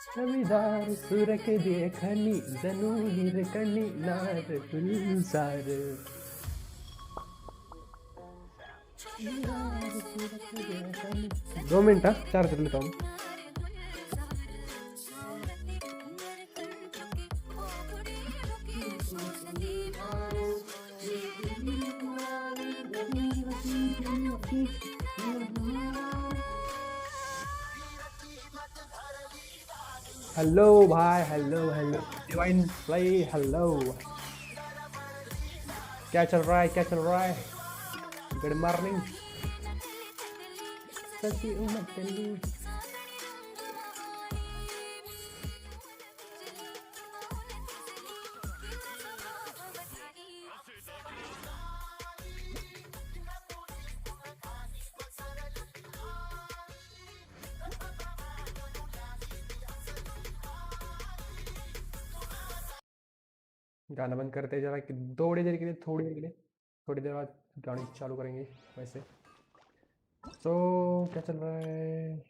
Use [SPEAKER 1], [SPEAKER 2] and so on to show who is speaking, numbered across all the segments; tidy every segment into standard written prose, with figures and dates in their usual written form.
[SPEAKER 1] छविदार सुरक देखनी जनु हिरकनी नार गुलजार 2 मिनट चार्जर लेता हूँ. हेलो भाई, hello hello divine play, hello. क्या चल रहा है, क्या चल रहा है? Good morning. सची उम्र तेरी गाना बंद करते जरा कि थोड़ी देर के लिए, थोड़ी देर बाद गाने चालू करेंगे. वैसे तो क्या चल रहा है?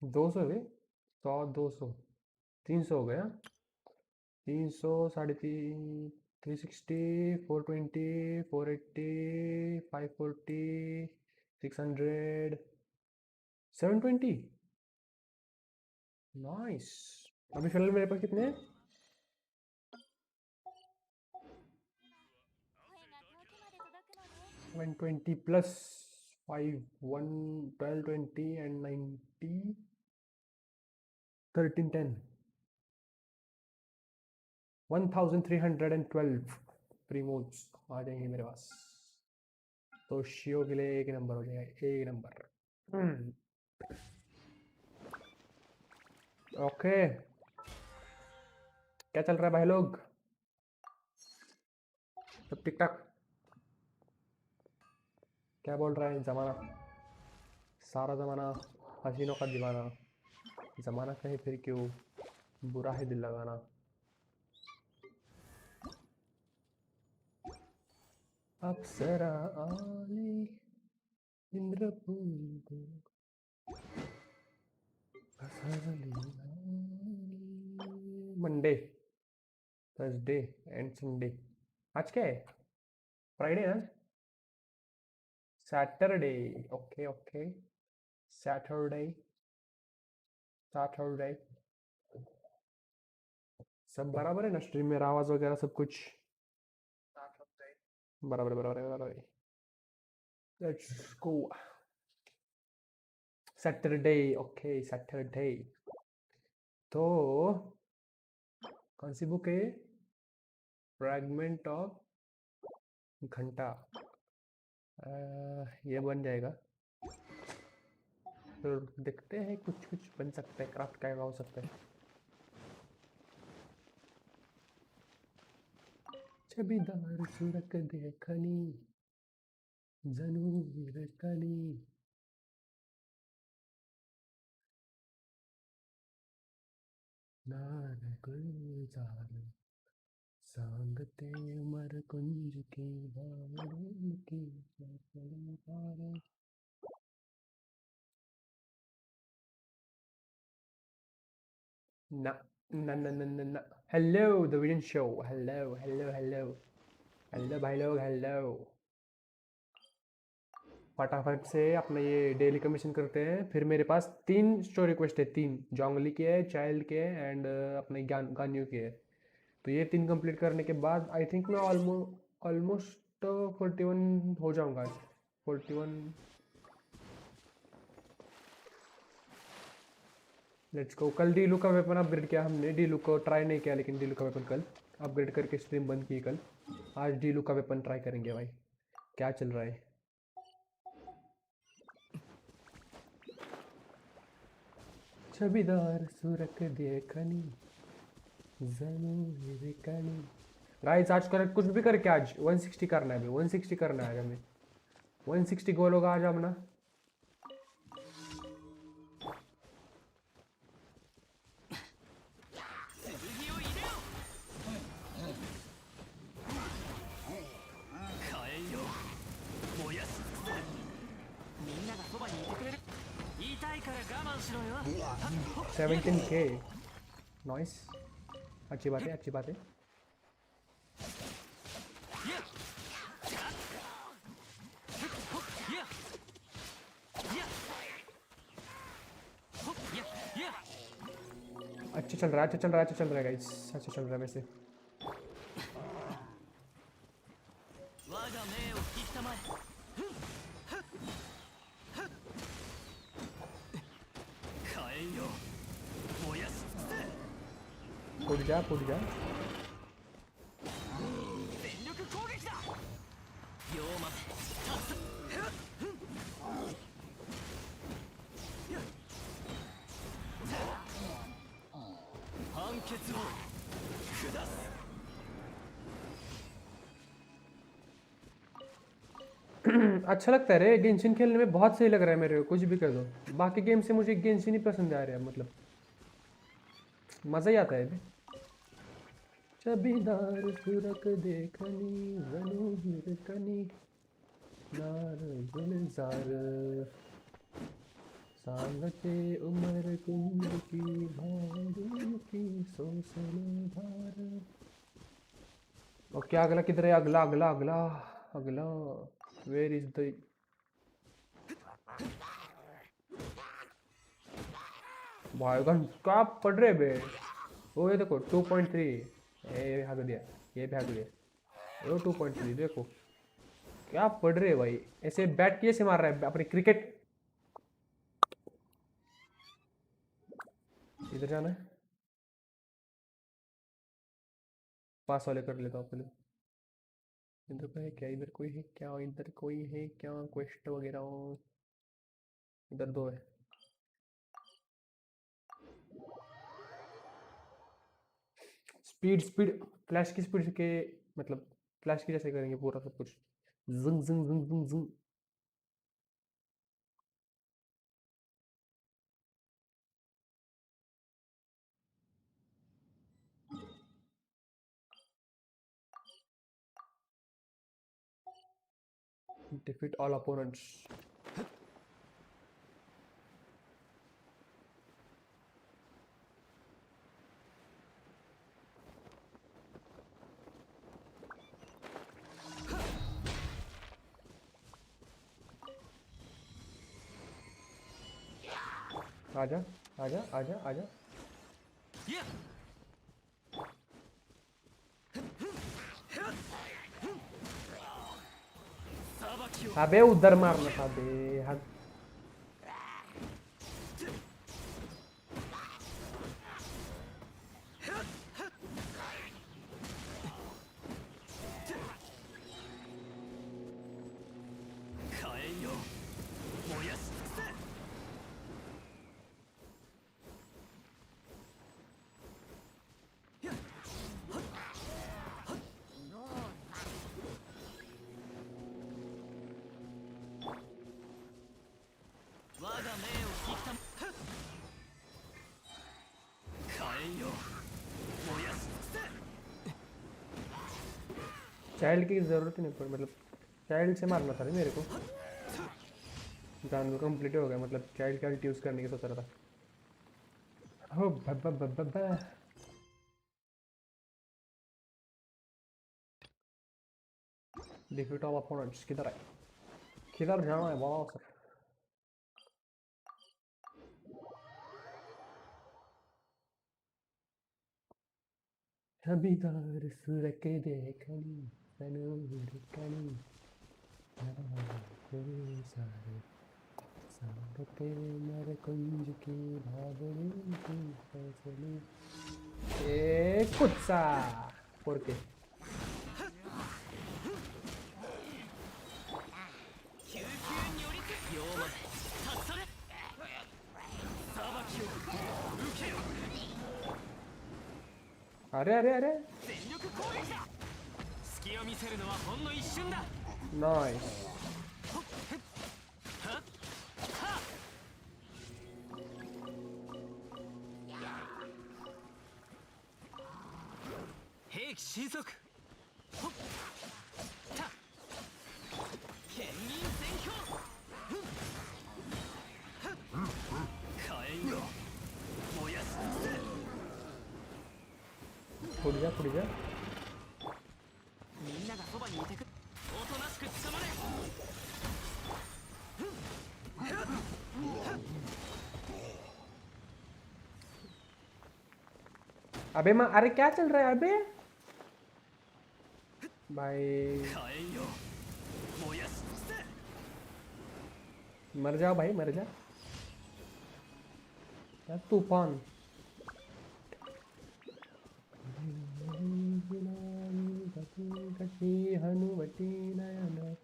[SPEAKER 1] दो सौ है, 100, 200, 300 हो गया. 300, 350, 360, 420, 480, 540, 600, 720. नाइस. अभी फिलहाल मेरे पास कितने हैं? 120 प्लस 5, 1, 12, 20 एंड 90, 13, 10, 1312 प्रीमोज आ जाएंगे मेरे पास. तो शियो के लिए एक नंबर हो जाएगा, एक नंबर. ओके. क्या चल रहा है भाई लोग? सब ठीक ठाक? क्या बोल रहा है ज़माना? सारा ज़माना हसीनों का दीवाना. ज़माना कहीं फिर क्यों, बुरा है दिल लगाना. अप्सरा आली Indrapur Monday, Thursday and Sunday. आज क्या है? फ्राइडे ना? Saturday. Okay okay. Saturday, Saturday. सब बराबर है ना? स्ट्रीम में आवाज़ वगैरह सब कुछ बराबर बराबर बराबर. Let's go. Saturday. Okay Saturday. तो कौन सी बुक है? फ्रैगमेंट ऑफ घंटा. ये बन जाएगा. तो देखते हैं, कुछ कुछ बन सकता है. क्राफ्ट क्या हो सकता है? छबिदार सुरक देखनी जनु हिरकनी नार गुलजार सांगते उमर कुंज की बावड़िन की चमत्कार. ना ना ना ना ना ना. Hello the vision show. Hello hello hello hello भाई लोग, हेलो. फटाफट से अपना ये डेली कमीशन करते हैं. फिर मेरे पास 3 स्टोरी रिक्वेस्ट है. 3 जोंगली के है, चाइल्ड के है एंड अपने गान्यू के है. तो ये 3 कंप्लीट करने के बाद आई थिंक मैं ऑलमोस्ट 41 हो जाऊंगा. 41. Let's go. कल डीलू का वेपन अपग्रेड किया हमने. डीलू को ट्राई नहीं किया, लेकिन डीलू का वेपन कल अपग्रेड करके स्ट्रीम बंद की. कल आज डीलू का वेपन ट्राई करेंगे भाई. क्या चल रहा है? छबिदार सुरख देखनी जनु हिरकनी. गाइस आज कर कुछ भी करके आज 160 करना है. अभी 160 करना है हमें. 160 गोल होगा आज अपना। सेवेंटीन के नॉइस, अच्छी बात है, अच्छी बात है। अच्छा चल रहा है, अच्छा चल रहा है, अच्छा चल रहा है गाइस, अच्छा चल रहा है वैसे। पुट जा, पुट जा। अच्छा लगता है रे गेंशिन खेलने में, बहुत सही लग रहा है मेरे को, कुछ भी कर दो। बाकी गेम से मुझे गेंशिन ही पसंद आ रहा है, मतलब मज़ा ही आता है। चबीदार सुरक देखनी जनु हिरकनी नार गुलजार सांगते उमर कुंज की भांग की सोसले धार। और क्या अगला किधर है? अगला अगला अगला अगला वेयर इज द भाईगन क्या पढ़ रहे बे? वो ये देखो 2.3, ये भाग दिया, ये भाग दिया। वो 2.3 देखो क्या पढ़ रहे भाई, ऐसे बैट कैसे मार रहा है अपनी क्रिकेट। इधर जाना है, पास वाले कर लेता हूँ पहले। इधर पे है क्या? इधर कोई है क्या? इधर कोई है क्या? क्वेस्ट वगैरह हो? इधर दो है। स्पीड स्पीड फ्लैश की स्पीड के, मतलब फ्लैश की जैसे करेंगे पूरा सब कुछ, जिंग जिंग जिंग जिंग जिंग। Defeat all opponents. आजा आजा आजा आजा। अबे उधर मारना था बे, हद। चाइल्ड की जरूरत ही नहीं पड़ी, मतलब चाइल्ड से मारना था मेरे को। जान कंप्लीट हो गया, मतलब चाइल्ड का यूज करने की सोच रहा था। हो बब्बा बब्बा बब्बा। डिफीट ऑल अपोनेंट्स किधर है? किधर जाना है बोलो सर? चबीदार सुरक देखनी जनु हिरकनी सांगते उमर कुंज की भावनी की फैसली। ए कुत्सा ¿por qué? अरे अरे अरे नाइस। फुट जा फुट जा। अबे अरे क्या चल रहा है अबे भाई, मर जाओ भाई मर जा यार तूफान। हनुमती नयन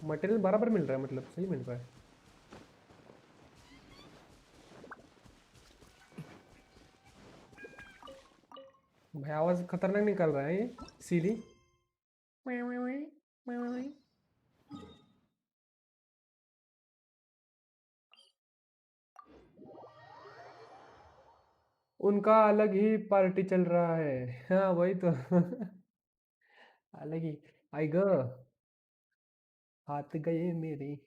[SPEAKER 1] मटेरियल बराबर मिल रहा है, मतलब सही मिल रहा है। भाई आवाज खतरनाक निकल रहा है ये सीली। उनका अलग ही पार्टी चल रहा है। हाँ वही तो। अलग ही। आई ग हाथ गए मेरे।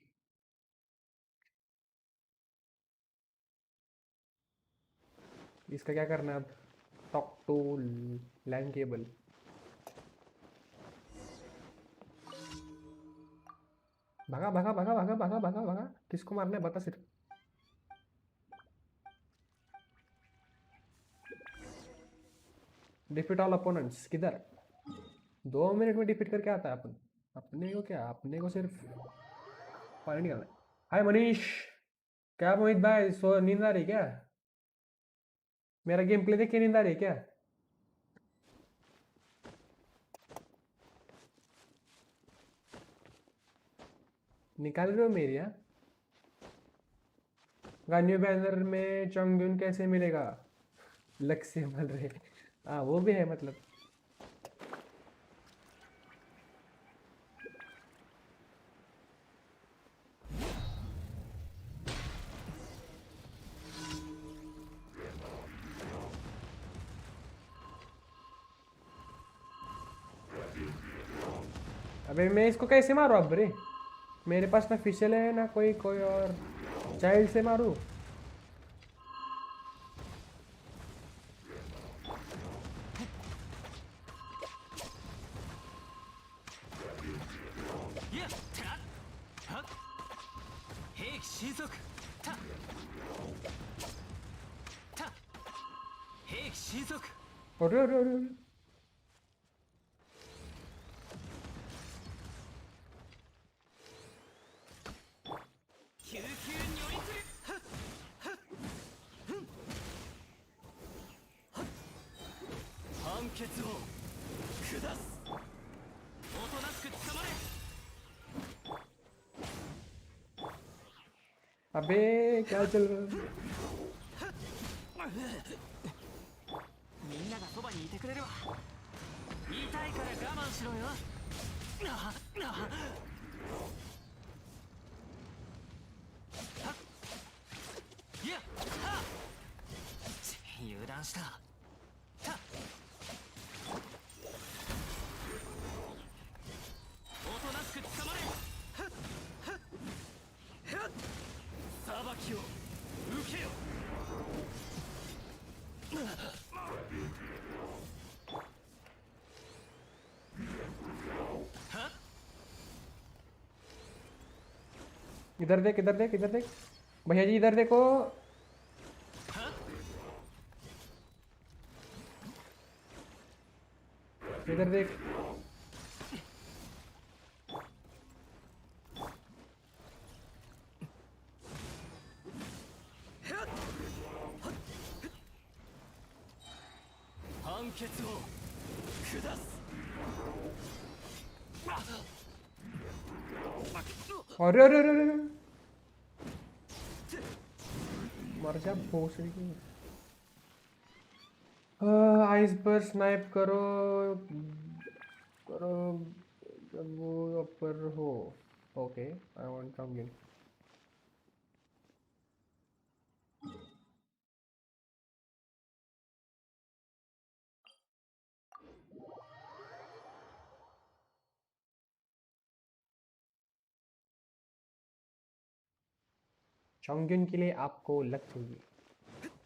[SPEAKER 1] इसका क्या करना है अब? Talk to land cable. भागा भागा भागा भागा भागा भागा भागा, किसको मारना है बता सिर्फ। डिफीट ऑल अपोनेंट्स किधर? 2 मिनट में डिफीट करके आता है अपन। अपने को क्या, अपने को सिर्फ पानी निकालना है। हाय मनीष। क्या मोहित भाई, सो नींद आ रही क्या? मेरा गेम प्ले देख के नींद आ रही है क्या? निकाल रहे हो मेरी? हाँ, गान्यू बैनर में चंगुन कैसे मिलेगा? लक से मल रहे। हाँ वो भी है मतलब। अबे मैं इसको कैसे मारूं अब रे? मेरे पास ना फिशल है ना कोई कोई और। चाइल्ड से मारूं? अरे अरे अरे अरे। अबे क्या चल रहा है? इधर देख इधर देख इधर देख भैया जी, इधर देखो। इधर देख। अरे अरे अरे अरे, मर जा भोसड़ी की। आइस पर स्नाइप करो करो जब वो ऊपर हो। ओके आई वांट कम इन। शॉन्गन के लिए आपको लक चाहिए।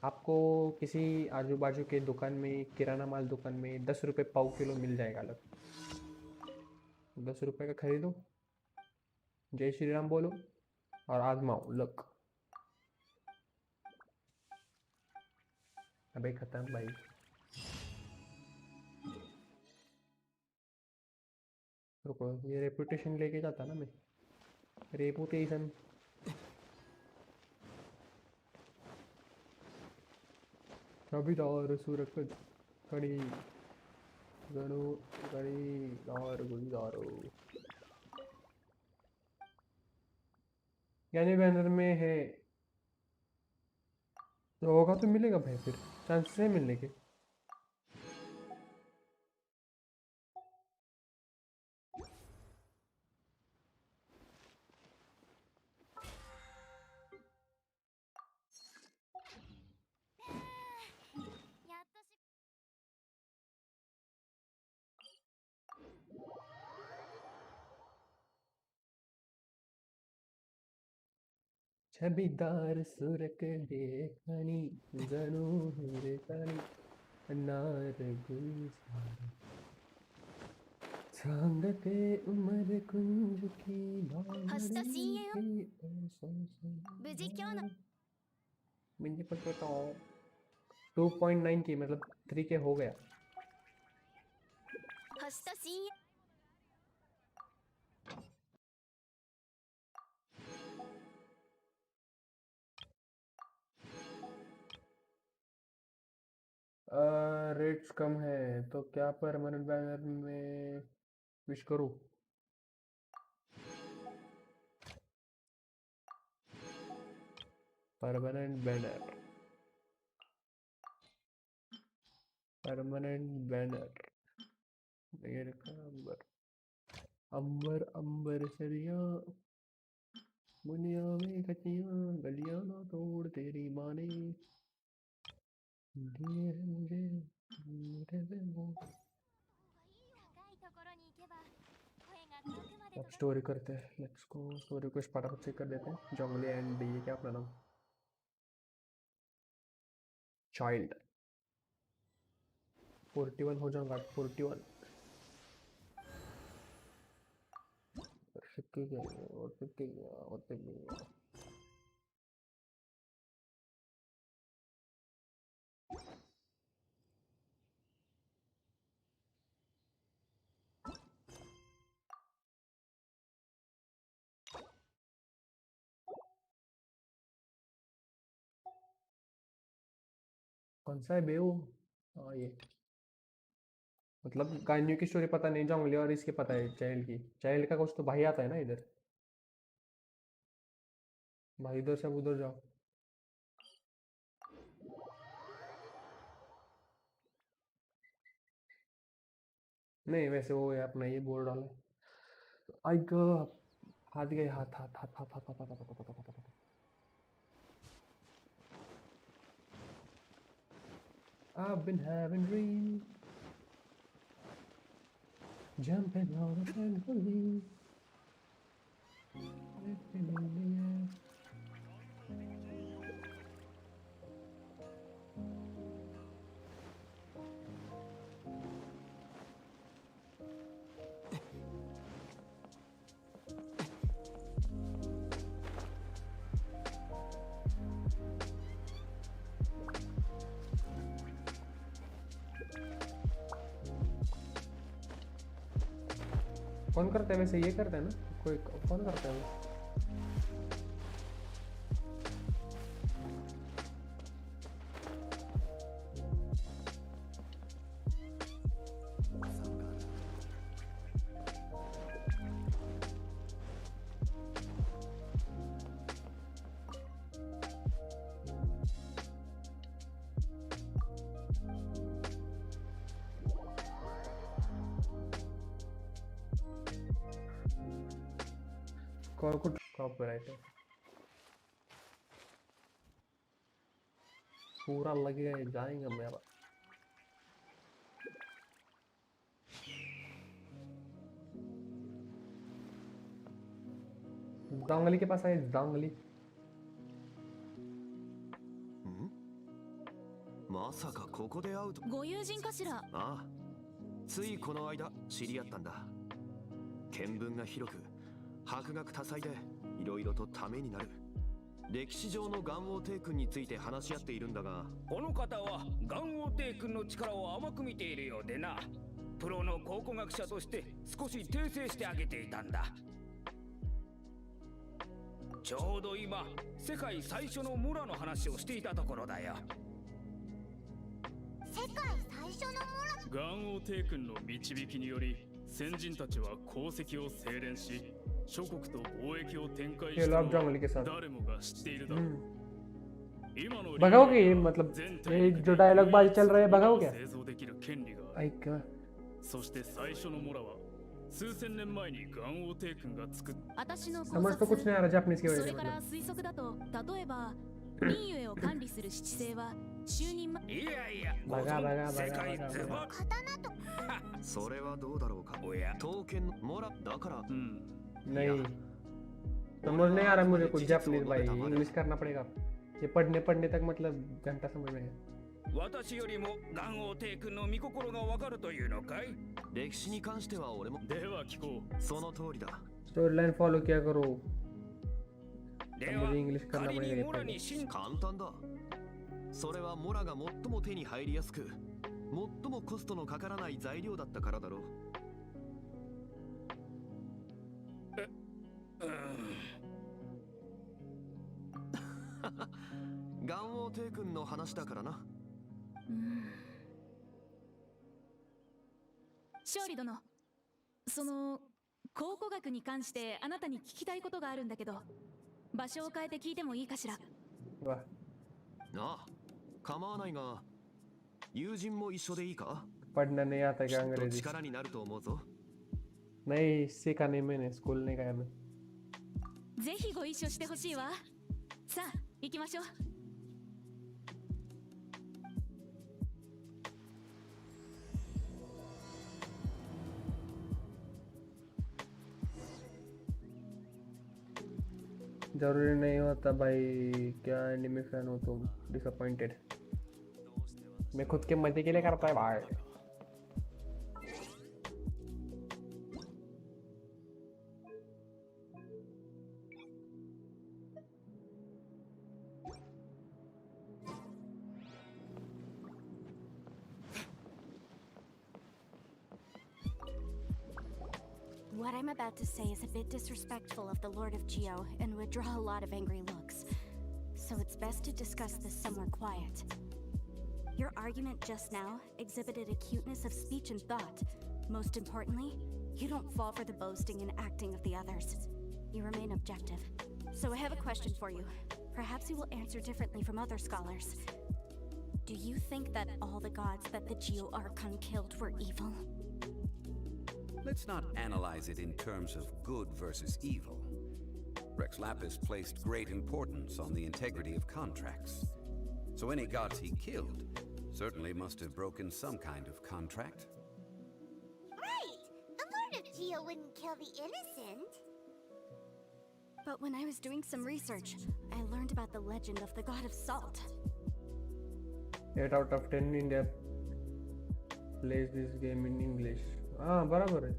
[SPEAKER 1] आपको किसी आजू बाजू के दुकान में, किराना माल दुकान में 10 रुपये पाव किलो मिल जाएगा लक। 10 रुपये का खरीदो, जय श्री राम बोलो और आजमाओ लक। अबे खत्म भाई। रुको, ये रेपुटेशन लेके जाता ना मैं, रेपुटेशन। कभी सूरत कड़ी गणु कड़ी और गुलजारो। यानी बैनर में है तो होगा तो मिलेगा भाई, फिर चांसेस है मिलने के। छबीदार सुरक रेखानी गणु रेखानी अनार गुलजार सांगते उमर कुंज की भावड़ी के ऐसा मुझे पता 2.9 की मतलब 3 के हो गया। रेट्स कम है तो क्या परमानेंट बैनर में विश करूँ? परमानेंट बैनर, परमानेंट बैनर ये रखा अंबर अंबर अंबर सरिया मुनिया में कचियां गलियां ना तोड़ तेरी माँ ने दिए हैं मुझे मेरे से वो। अब स्टोरी करते हैं, लेट्स गो। स्टोरी को फटाफट चेक कर देते हैं। जंगली एंड ये क्या अपना नाम, चाइल्ड 41 हो जाऊंगा 41। सिक्के गया और सिक्के गया और सिक्के गया। कौन सा है बेऊ? हाँ ये मतलब गान्यू की स्टोरी पता नहीं, जंगली और इसकी पता है चाइल्ड की। चाइल्ड का कुछ तो भाई आता है ना इधर, भाई इधर से अब उधर जाओ। नहीं वैसे वो है अपना ये बोर्ड डाला। आई गो, हाथ गए, हाथ हाथ हाथ हाथ हाथ हाथ हाथ हाथ हाथ हाथ हाथ। I've been having dreams, jumping out of trampoline, lifting in the air. कौन करता है वैसे? ये करता है ना कोई, कौन करता है वो? कौन को कॉपीराइट है? पूरा लगेगा जाएगा मेरा। दांगली के पास है, दांगली
[SPEAKER 2] まさかここで会うと。
[SPEAKER 3] ご友人かしら。
[SPEAKER 2] ああ、ついこの間知り合ったんだ。見聞が広く博学多彩でいろいろとためになる。歴史上の元王帝君について話し合っているんだが、
[SPEAKER 4] この方は元王帝君の力を甘く見ているようでな。プロの考古学者として少し訂正してあげていたんだ。ちょうど今世界最初の村の話をしていたところだよ。
[SPEAKER 5] 世界最初の村。
[SPEAKER 6] 元王帝君の導きにより先人たちは功績を精錬し諸国と貿易を展開したのは誰もが知っているだろう。今の
[SPEAKER 1] भगाओगे मतलब ये जो डायलॉग बाजी चल रहा है भगाओगे
[SPEAKER 6] 製造できる権利があ
[SPEAKER 1] आई
[SPEAKER 6] る。
[SPEAKER 1] क्या
[SPEAKER 6] そして最初の村は数千年前に元王帝君が作っ
[SPEAKER 3] 私の考
[SPEAKER 1] समझ तो
[SPEAKER 3] 察
[SPEAKER 1] कुछ नहीं आ रहा जापानीज की
[SPEAKER 3] そ
[SPEAKER 1] वजह
[SPEAKER 3] れ
[SPEAKER 1] से
[SPEAKER 3] から
[SPEAKER 1] मतलब
[SPEAKER 3] 推測だと、例えば民営を管理する七星は就任前。
[SPEAKER 4] いやいや、
[SPEAKER 1] バカバカバカ
[SPEAKER 4] 世界ズバ
[SPEAKER 5] 刀と
[SPEAKER 2] それはどうだろうか。
[SPEAKER 4] おや、
[SPEAKER 2] 刀剣のモラだから。
[SPEAKER 1] नहीं समझ नहीं आ रहा मुझे कुछ जापानीज भाई इंग्लिश करना पड़ेगा ये पढ़ने पढ़ने तक मतलब घंटा समझ में है
[SPEAKER 4] 私よりも元王帝君の御心がわかるというのかい。
[SPEAKER 2] 歴史に関しては俺も。
[SPEAKER 6] では聞こう。
[SPEAKER 2] その通りだ。
[SPEAKER 1] स्टोरी लाइन फॉलो किया करो
[SPEAKER 4] では
[SPEAKER 1] मुझे इंग्लिश करना
[SPEAKER 4] 仮に
[SPEAKER 1] पड़ेगा
[SPEAKER 4] 村に進
[SPEAKER 2] 簡単だ。それはモラが最も手に入りやすく最もコストのかからない材料だったからだろう。元王帝君の話だからな。
[SPEAKER 3] 勝利殿、その考古学に関してあなたに聞きたいことがあるんだけど、場所を変えて聞いてもいいかしら。
[SPEAKER 1] वाह
[SPEAKER 2] ああ、構わないが、友人も一緒でいいか。
[SPEAKER 1] पढ़ना नहीं आता
[SPEAKER 2] き
[SPEAKER 1] क्या
[SPEAKER 2] っと
[SPEAKER 1] अंग्रेजी
[SPEAKER 2] 力になると思うぞ。
[SPEAKER 1] नहीं सीखा नहीं मैंने स्कूल नहीं गया मैं
[SPEAKER 3] ぜひご一緒してほしいわ。さあ行きましょう。
[SPEAKER 1] जरूरी नहीं होता भाई क्या एनिमे फैन हो तुम डिसअपॉइंटेड मैं खुद के मजे के लिए करता है भाई
[SPEAKER 5] What I'm about to say is a bit disrespectful of the Lord of Geo and would draw a lot of angry looks. So it's best to discuss this somewhere quiet. Your argument just now exhibited acuteness of speech and thought. Most importantly, you don't fall for the boasting and acting of the others. You remain objective. So I have a question for you. Perhaps you will answer differently from other scholars. Do you think that all the gods that the Geo Archon killed were evil?
[SPEAKER 7] Let's not analyze it in terms of good versus evil. Rex Lapis placed great importance on the integrity of contracts. So any gods he killed certainly must have broken some kind of contract.
[SPEAKER 5] Right! The Lord of Geo wouldn't kill the innocent. But when I was doing some research, I learned about the legend of the god of salt.
[SPEAKER 1] 8 out of 10 India plays this game in English हाँ बराबर है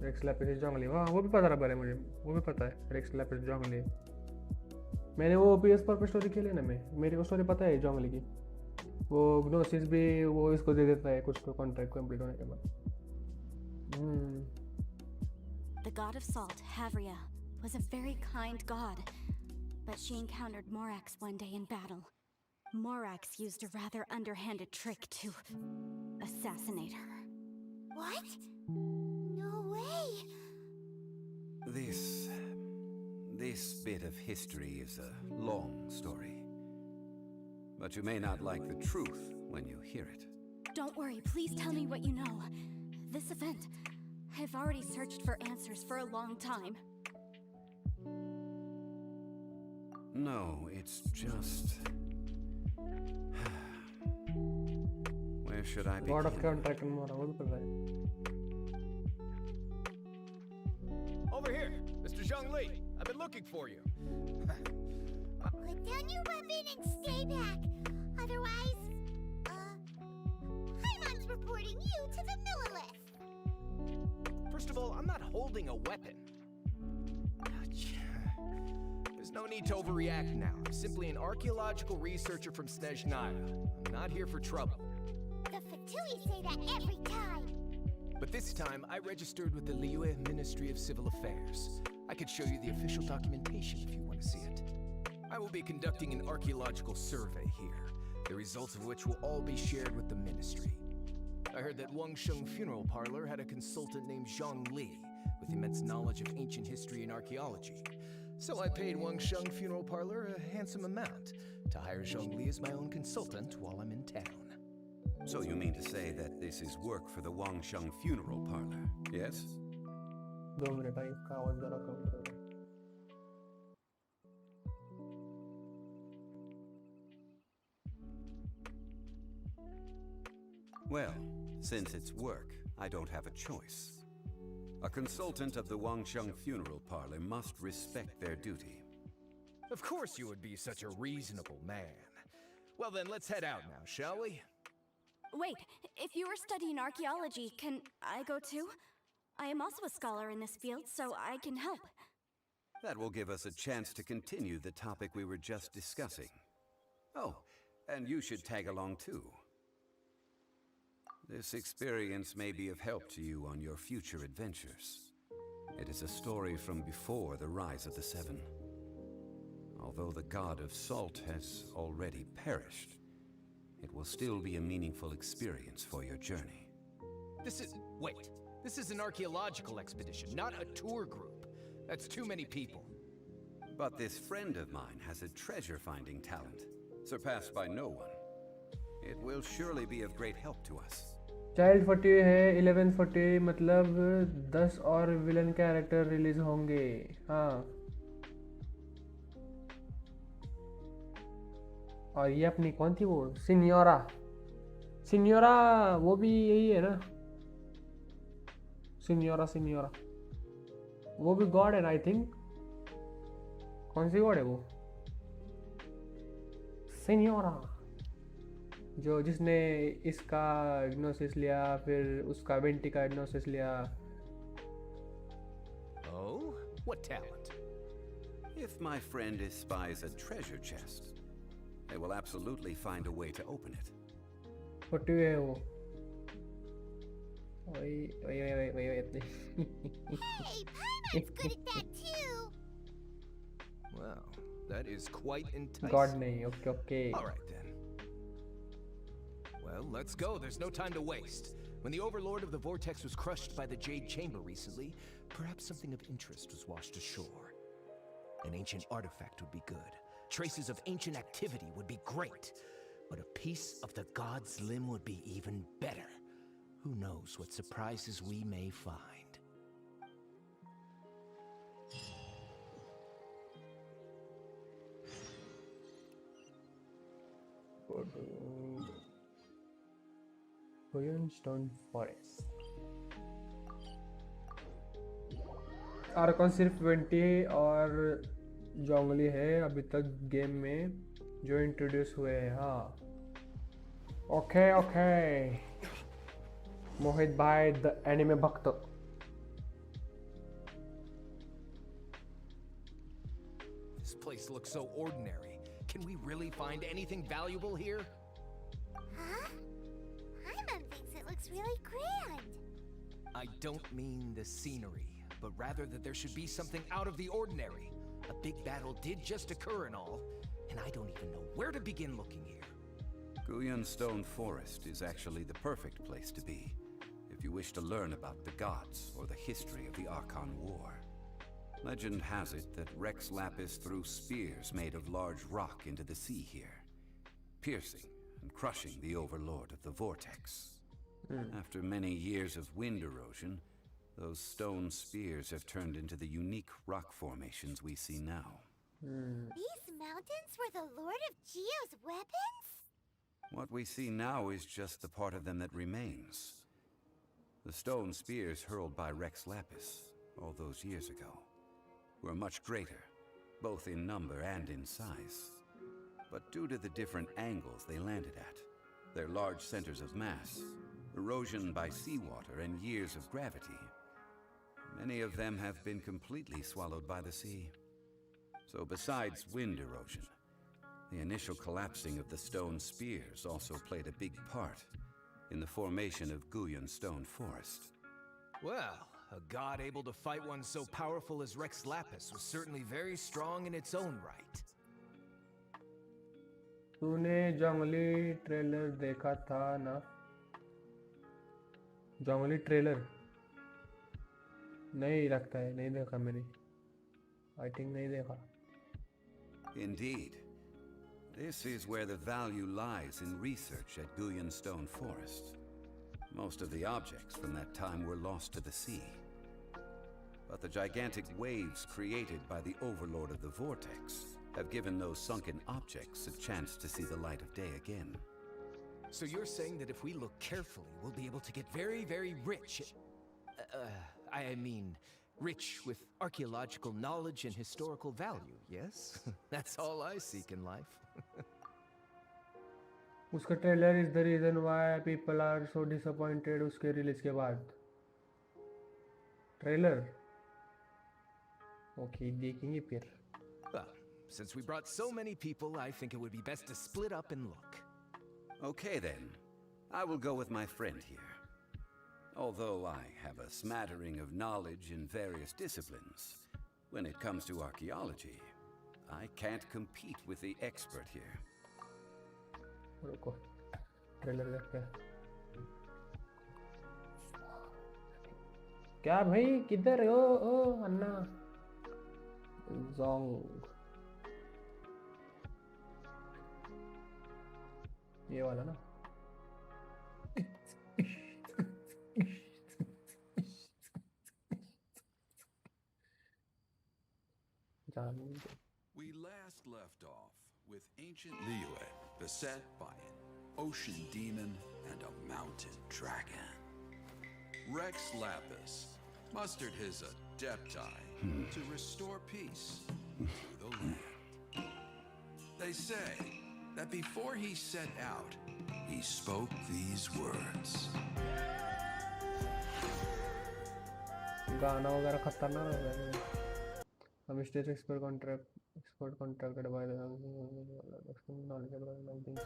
[SPEAKER 1] racks Lapis जंगली हाँ वो भी पता बराबर है मुझे वो भी पता है रेक्स लैपिस जंगली मैंने वो PS पर स्टोरी खेली ना मैं मेरे को स्टोरी पता है जंगली की वो ग्नोसिस भी वो इसको दे देता है कुछ तो कॉन्ट्रैक्ट कंप्लीट होने के बाद
[SPEAKER 5] The god of salt, Havria, was a very kind god, but she encountered Morax one day in battle. Morax used a rather underhanded trick to assassinate her. What? No way!
[SPEAKER 7] This bit of history is a long story. But you may not like the truth when you hear it.
[SPEAKER 5] Don't worry, please tell me what you know. This event, I've already searched for answers for a long time.
[SPEAKER 7] No, it's just... Where should I begin?
[SPEAKER 1] God of Contract and more वो भी पता है
[SPEAKER 8] Over here, Mr. Zhongli. I've been looking for you.
[SPEAKER 5] Put down your weapon and stay back. Otherwise,
[SPEAKER 9] just reporting you to the Millilith.
[SPEAKER 8] First of all, I'm not holding a weapon. There's no need to overreact now. I'm simply an archaeological researcher from Snezhnaya. I'm not here for trouble.
[SPEAKER 9] The Fatui say that every time.
[SPEAKER 8] But this time, I registered with the Liyue Ministry of Civil Affairs. I could show you the official documentation if you want to see it. I will be conducting an archaeological survey here, the results of which will all be shared with the ministry. I heard that Wangsheng Funeral Parlor had a consultant named Zhang Li, with immense knowledge of ancient history and archaeology. So I paid Wangsheng Funeral Parlor a handsome amount to hire Zhang Li as my own consultant while I'm in town.
[SPEAKER 7] So you mean to say that this is work for the Wangsheng Funeral Parlor, yes?
[SPEAKER 1] 2 minute भाई इसका आवाज जरा कम करो.
[SPEAKER 7] Well, since it's work, I don't have a choice. A consultant of the Wangsheng Funeral Parlor must respect their duty.
[SPEAKER 8] Of course you would be such a reasonable man. Well then, let's head out now, shall we?
[SPEAKER 5] Wait, if you are studying archaeology, can I go too? I am also a scholar in this field, so I can help.
[SPEAKER 7] That will give us a chance to continue the topic we were just discussing. Oh, and you should tag along too. This experience may be of help to you on your future adventures. It is a story from before the rise of the Seven. Although the god of salt has already perished, it will still be a meaningful experience for your journey.
[SPEAKER 8] Wait. This is an archaeological expedition, not a tour group. That's too many people.
[SPEAKER 7] But this friend of mine has a treasure-finding talent, surpassed by no one. It will surely be of great help to us.
[SPEAKER 1] Child 40 है 1140 मतलब 10 और villain character release होंगे. हाँ, और ये अपनी कौन थी वो सिन्योरा वो भी यही है ना. सिन्योरा वो भी गॉड है ना. आई थिंक कौन सी गॉड है वो सिन्योरा, जो जिसने इसका डिग्नोसिस लिया फिर उसका वेंटी का डिग्नोसिस लिया.
[SPEAKER 8] Oh? What talent?
[SPEAKER 7] If my friend espies a treasure chest, they will absolutely find a way to open it.
[SPEAKER 1] 40 है वो. Wait.
[SPEAKER 9] Hey, Paimon's good at that too.
[SPEAKER 8] Well, that is quite enticing.
[SPEAKER 1] God नहीं. Okay.
[SPEAKER 8] All right then. Well, let's go. There's no time to waste. When the Overlord of the Vortex was crushed by the Jade Chamber recently, perhaps something of interest was washed ashore. An ancient artifact would be good. Traces of ancient activity would be great. But a piece of the god's limb would be even better. Who knows what surprises we may find.
[SPEAKER 1] Stone Forest. Arcon सिर्फ 20 और जोंगली है अभी तक game में जो introduce हुए हैं. हाँ, ओके. मोहित भाई द एनिमे भक्त.
[SPEAKER 8] This place looks so ordinary. Can we really find anything valuable here?
[SPEAKER 9] Huh? Paimon thinks it looks really grand.
[SPEAKER 8] I don't mean the scenery, but rather that there should be something out of the ordinary. A big battle did just occur and all, and I don't even know where to begin looking here.
[SPEAKER 7] Guyan Stone Forest is actually the perfect place to be, if you wish to learn about the gods or the history of the Archon War. Legend has it that Rex Lapis threw spears made of large rock into the sea here, piercing and crushing the Overlord of the Vortex. After many years of wind erosion, those stone spears have turned into the unique rock formations we see now.
[SPEAKER 9] These mountains were the Lord of Geo's weapons?
[SPEAKER 7] What we see now is just the part of them that remains. The stone spears hurled by Rex Lapis all those years ago were much greater, both in number and in size. But due to the different angles they landed at, their large centers of mass, erosion by seawater, and years of gravity. Many of them have been completely swallowed by the sea. So besides wind erosion, the initial collapsing of the stone spears also played a big part in the formation of Guyan stone forest.
[SPEAKER 8] Well, a god able to fight one so powerful as Rex Lapis was certainly very strong in its own right.
[SPEAKER 1] तूने जंगली trailer देखा था ना? जंगली trailer नहीं लगता है, नहीं देखा मैंने. I think नहीं देखा.
[SPEAKER 7] Indeed. This is where the value lies in research at Guyan Stone Forest. Most of the objects from that time were lost to the sea. But the gigantic waves created by the Overlord of the Vortex have given those sunken objects a chance to see the light of day again.
[SPEAKER 8] So you're saying that if we look carefully, we'll be able to get very, very rich. I mean, rich with archaeological knowledge and historical value, yes? That's all I seek in life.
[SPEAKER 1] उसका trailer is the reason why people are so disappointed उसके release के बाद. Trailer okay देखेंगे फिर.
[SPEAKER 8] Well, since we brought so many people, I think it would be best to split up and look.
[SPEAKER 7] Okay then, I will go with my friend here. Although I have a smattering of knowledge in various disciplines, when it comes to archaeology, I can't compete with the expert here.
[SPEAKER 1] रुको trailer देखते हैं. क्या भाई किधर हो? ओ अन्ना Jong ये वाला ना.
[SPEAKER 10] We last left off with ancient Liyue beset by an ocean demon and a mountain dragon. Rex Lapis mustered his adepti to restore peace to the land. They say that before he set out, he spoke these words.
[SPEAKER 1] गाना वगैरह खतरनाक लग रहा है. हम stage expert contracted by the knowledge about things.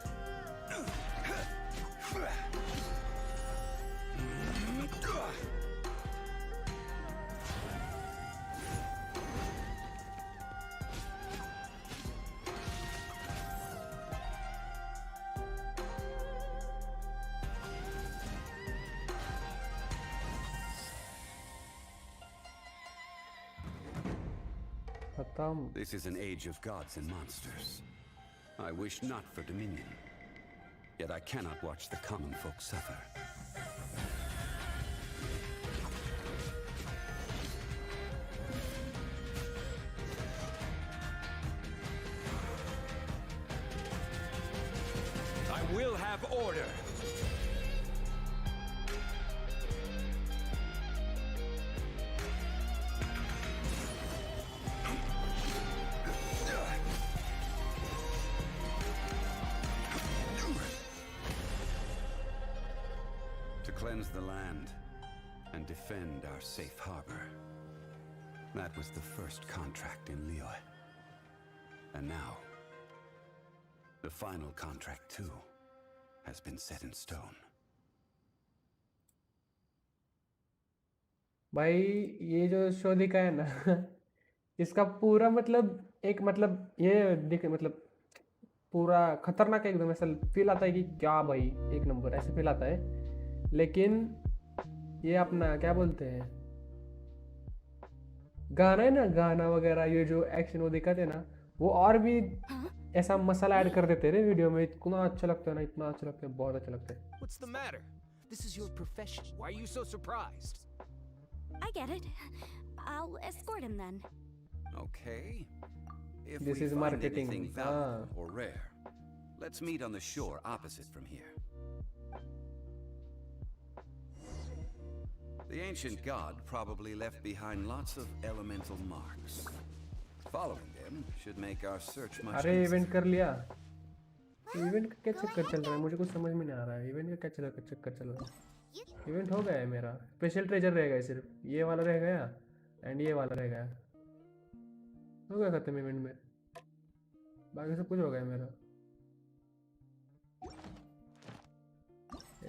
[SPEAKER 7] This is an age of gods and monsters. I wish not for dominion, yet I cannot watch the common folk suffer.
[SPEAKER 4] I will have order.
[SPEAKER 7] Cleanse the land and defend our safe harbor. That was the first contract in Liyue. And now, the final contract too has been set in stone.
[SPEAKER 1] भाई ये जो show दिखा है ना इसका पूरा मतलब एक मतलब ये दिख मतलब पूरा खतरनाक एकदम ऐसा फील आता है कि क्या भाई एक नंबर ऐसे फील आता है. लेकिन ये अपना क्या बोलते हैं गाना है ना, गाना वगैरह ये जो एक्शन वो दिखाते हैं ना, वो और भी ऐसा मसाला ऐड कर देते हैं वीडियो में. इतना अच्छा लगता है ना, इतना अच्छा लगता है, बहुत अच्छा लगता है.
[SPEAKER 8] What's the matter? This is your profession. Why are you so surprised?
[SPEAKER 5] I get it. I'll escort him then.
[SPEAKER 7] Okay. If
[SPEAKER 1] This
[SPEAKER 7] we
[SPEAKER 1] is
[SPEAKER 7] find
[SPEAKER 1] marketing.
[SPEAKER 7] anything valuable or rare, let's meet on the shore opposite from here. The ancient god probably left behind lots of elemental marks. Following them should make our search much
[SPEAKER 1] अरे
[SPEAKER 7] easier.
[SPEAKER 1] Event कर लिया. Event का क्या चक्कर चल रहा है? मुझे कुछ समझ में नहीं आ रहा है. इवेंट का क्या चक्कर चल रहा है? इवेंट हो गया है मेरा। स्पेशल ट्रेजर रह गया सिर्फ, ये वाला रह गया एंड ये वाला रह गया। हो गया खत्म इवेंट में, बाकी सब कुछ हो गया मेरा।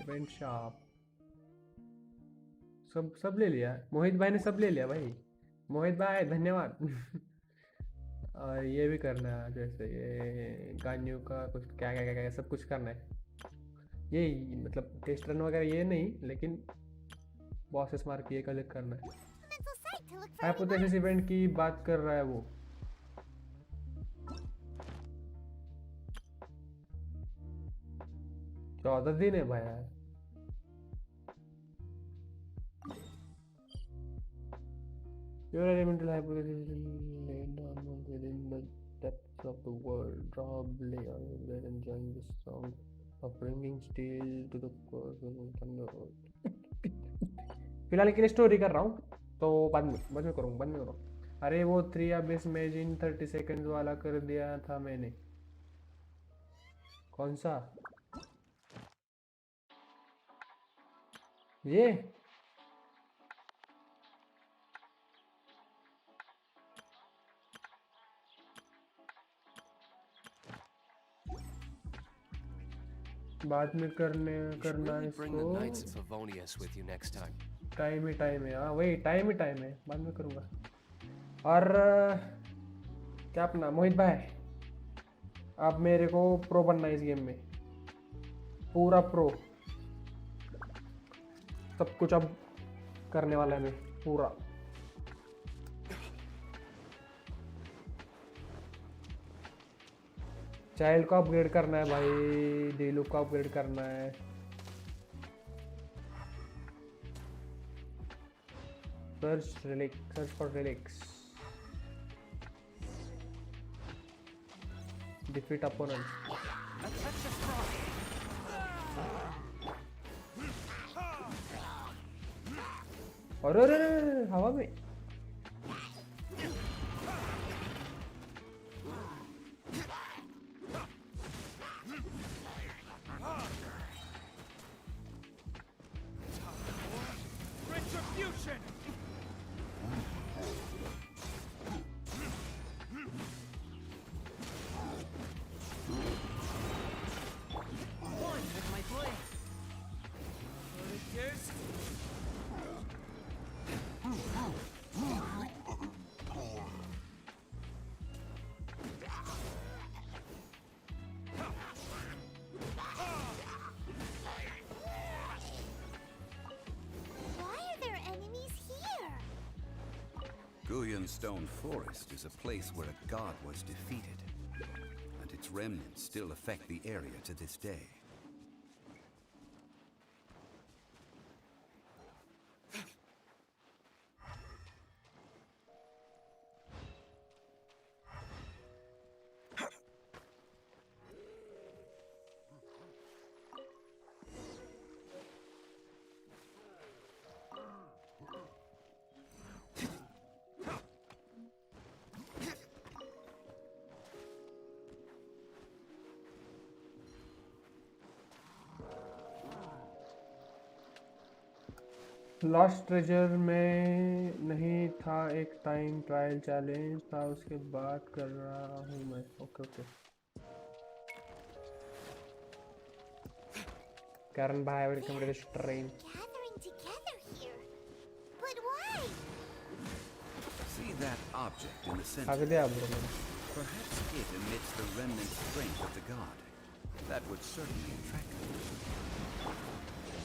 [SPEAKER 1] इवेंट शॉप सब ले लिया। मोहित भाई ने सब ले लिया भाई। मोहित भाई धन्यवाद। और ये भी करना है, जैसे ये गान्यू का कुछ क्या क्या क्या क्या सब कुछ करना है। ये मतलब टेस्ट रन वगैरह ये नहीं, लेकिन बॉसेस मार के ये कलेक्ट करना है। हाइपोथेसिस इवेंट की बात कर रहा है वो। तो 14 दिन है भाई यार। Your elemental hypothesis laid down within the depths of the world. Rob layer were enjoying the song of bringing steel to the course of thunder. फिलहाल के लिए स्टोरी कर रहा हूँ, तो बाद में करूँ। अरे वो 3 अबिस इमेजिन 30 सेकंड्स वाला कर दिया था मैंने। कौन सा? ये बाद में करना इसको। टाइम है, हाँ वही टाइम है, बाद में करूँगा। और क्या अपना मोहित भाई, आप मेरे को प्रो बनना है इस गेम में, पूरा प्रो। सब कुछ अब करने वाला है मैं पूरा। चाइल्ड को अपग्रेड करना है भाई, डीलुक को अपग्रेड करना है। Search for relics, defeat opponent. अरे हवा में
[SPEAKER 7] Stone Forest is a place where a god was defeated, and its remnants still affect the area to this day.
[SPEAKER 1] Lost treasure में नहीं था, एक टाइम ट्रायल चैलेंज था, उसके बाद कर रहा हूँ मैं। ओके करण भाई welcome to the stream.
[SPEAKER 7] See that object in the center?
[SPEAKER 1] आगे दे आप लोग।
[SPEAKER 7] Perhaps it emits the remnant strength of the god. That would certainly attract them.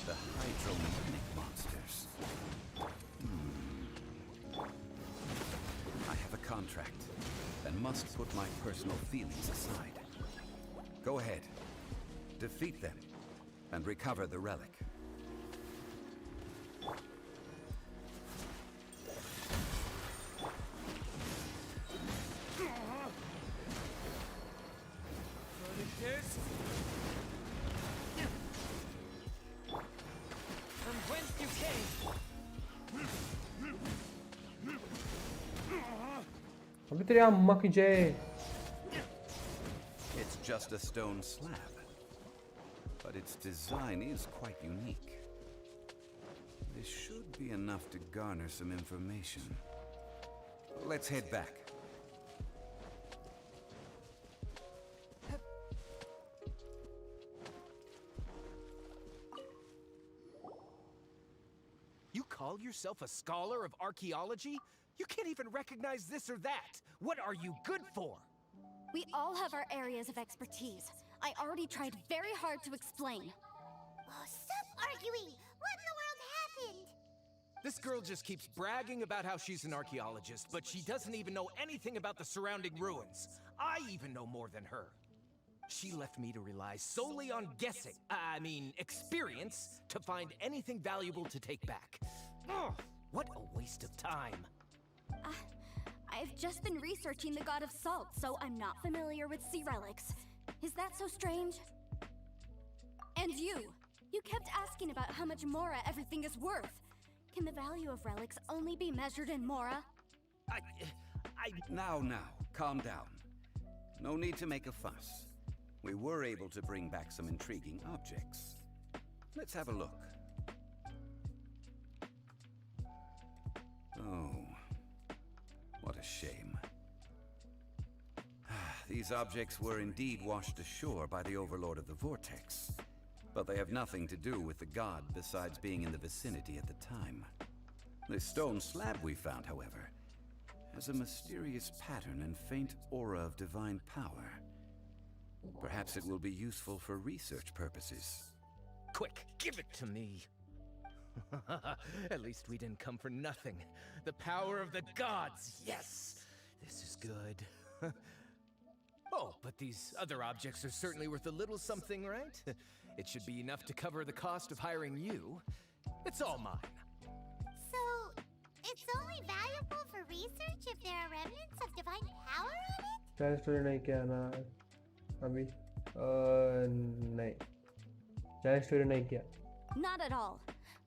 [SPEAKER 7] The hydromagnetic monsters. I have a contract and must put my personal feelings aside. Go ahead. Defeat them and recover the relic.
[SPEAKER 1] अभी तेरी अम्मा की जय।
[SPEAKER 7] It's just a stone slab, but its design is quite unique. This should be enough to garner some information. Let's head back.
[SPEAKER 8] You call yourself a scholar of archaeology? You can't even recognize this or that. What are you good for?
[SPEAKER 5] We all have our areas of expertise. I already tried very hard to explain.
[SPEAKER 9] Oh, stop arguing! What in the world happened?
[SPEAKER 8] This girl just keeps bragging about how she's an archaeologist, but she doesn't even know anything about the surrounding ruins. I even know more than her. She left me to rely solely on guessing, experience, to find anything valuable to take back. Ugh, what a waste of time.
[SPEAKER 5] I've just been researching the god of salt, so I'm not familiar with sea relics. Is that so strange? And you kept asking about how much Mora everything is worth. Can the value of relics only be measured in Mora?
[SPEAKER 7] Now, calm down. No need to make a fuss. We were able to bring back some intriguing objects. Let's have a look. Oh, what a shame. These objects were indeed washed ashore by the Overlord of the Vortex, but they have nothing to do with the god besides being in the vicinity at the time. This stone slab we found, however, has a mysterious pattern and faint aura of divine power. Perhaps it will be useful for research purposes.
[SPEAKER 8] Quick, give it to me. At least we didn't come for nothing. The power of the gods, yes! This is good. Oh, but these other objects are certainly worth a little something, right? It should be enough to cover the cost of hiring you. It's all mine.
[SPEAKER 9] So, it's only valuable for research if there are remnants of divine power on it?
[SPEAKER 1] Child story नहीं किया ना अभी नहीं child story नहीं किया.
[SPEAKER 5] Not at all.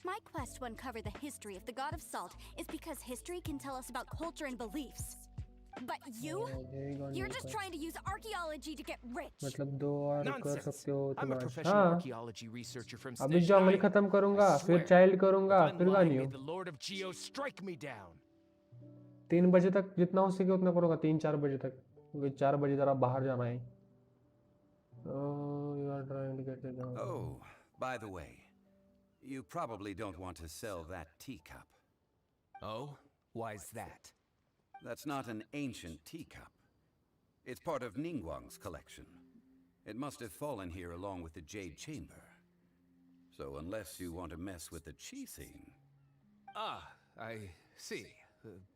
[SPEAKER 5] My quest to uncover the history of the god of salt is because history can tell us about culture and beliefs. But you're just trying to use archaeology to get rich.
[SPEAKER 1] मतलब दो और कर सकते हो
[SPEAKER 8] I'm a
[SPEAKER 1] तुम.
[SPEAKER 8] professional archaeology researcher from
[SPEAKER 1] अभी
[SPEAKER 8] Station
[SPEAKER 1] जंगली
[SPEAKER 8] 9.
[SPEAKER 1] खत्म करूंगा
[SPEAKER 8] I
[SPEAKER 1] फिर
[SPEAKER 8] swear,
[SPEAKER 1] चाइल्ड करूंगा
[SPEAKER 8] if I'm
[SPEAKER 1] फिर
[SPEAKER 8] lying,
[SPEAKER 1] गानियो.
[SPEAKER 8] may the Lord of Geo strike me down.
[SPEAKER 1] 3 बजे तक जितना हो सके उतना करूंगा 3-4 बजे तक क्योंकि 4 बजे जरा बाहर जाना है. Oh, you are trying to get it down.
[SPEAKER 7] Oh, by the way, you probably don't want to sell that teacup.
[SPEAKER 8] Oh? Why's that?
[SPEAKER 7] That's not an ancient teacup. It's part of Ningguang's collection. It must have fallen here along with the Jade Chamber. So unless you want to mess with the chi scene...
[SPEAKER 8] Ah, I see.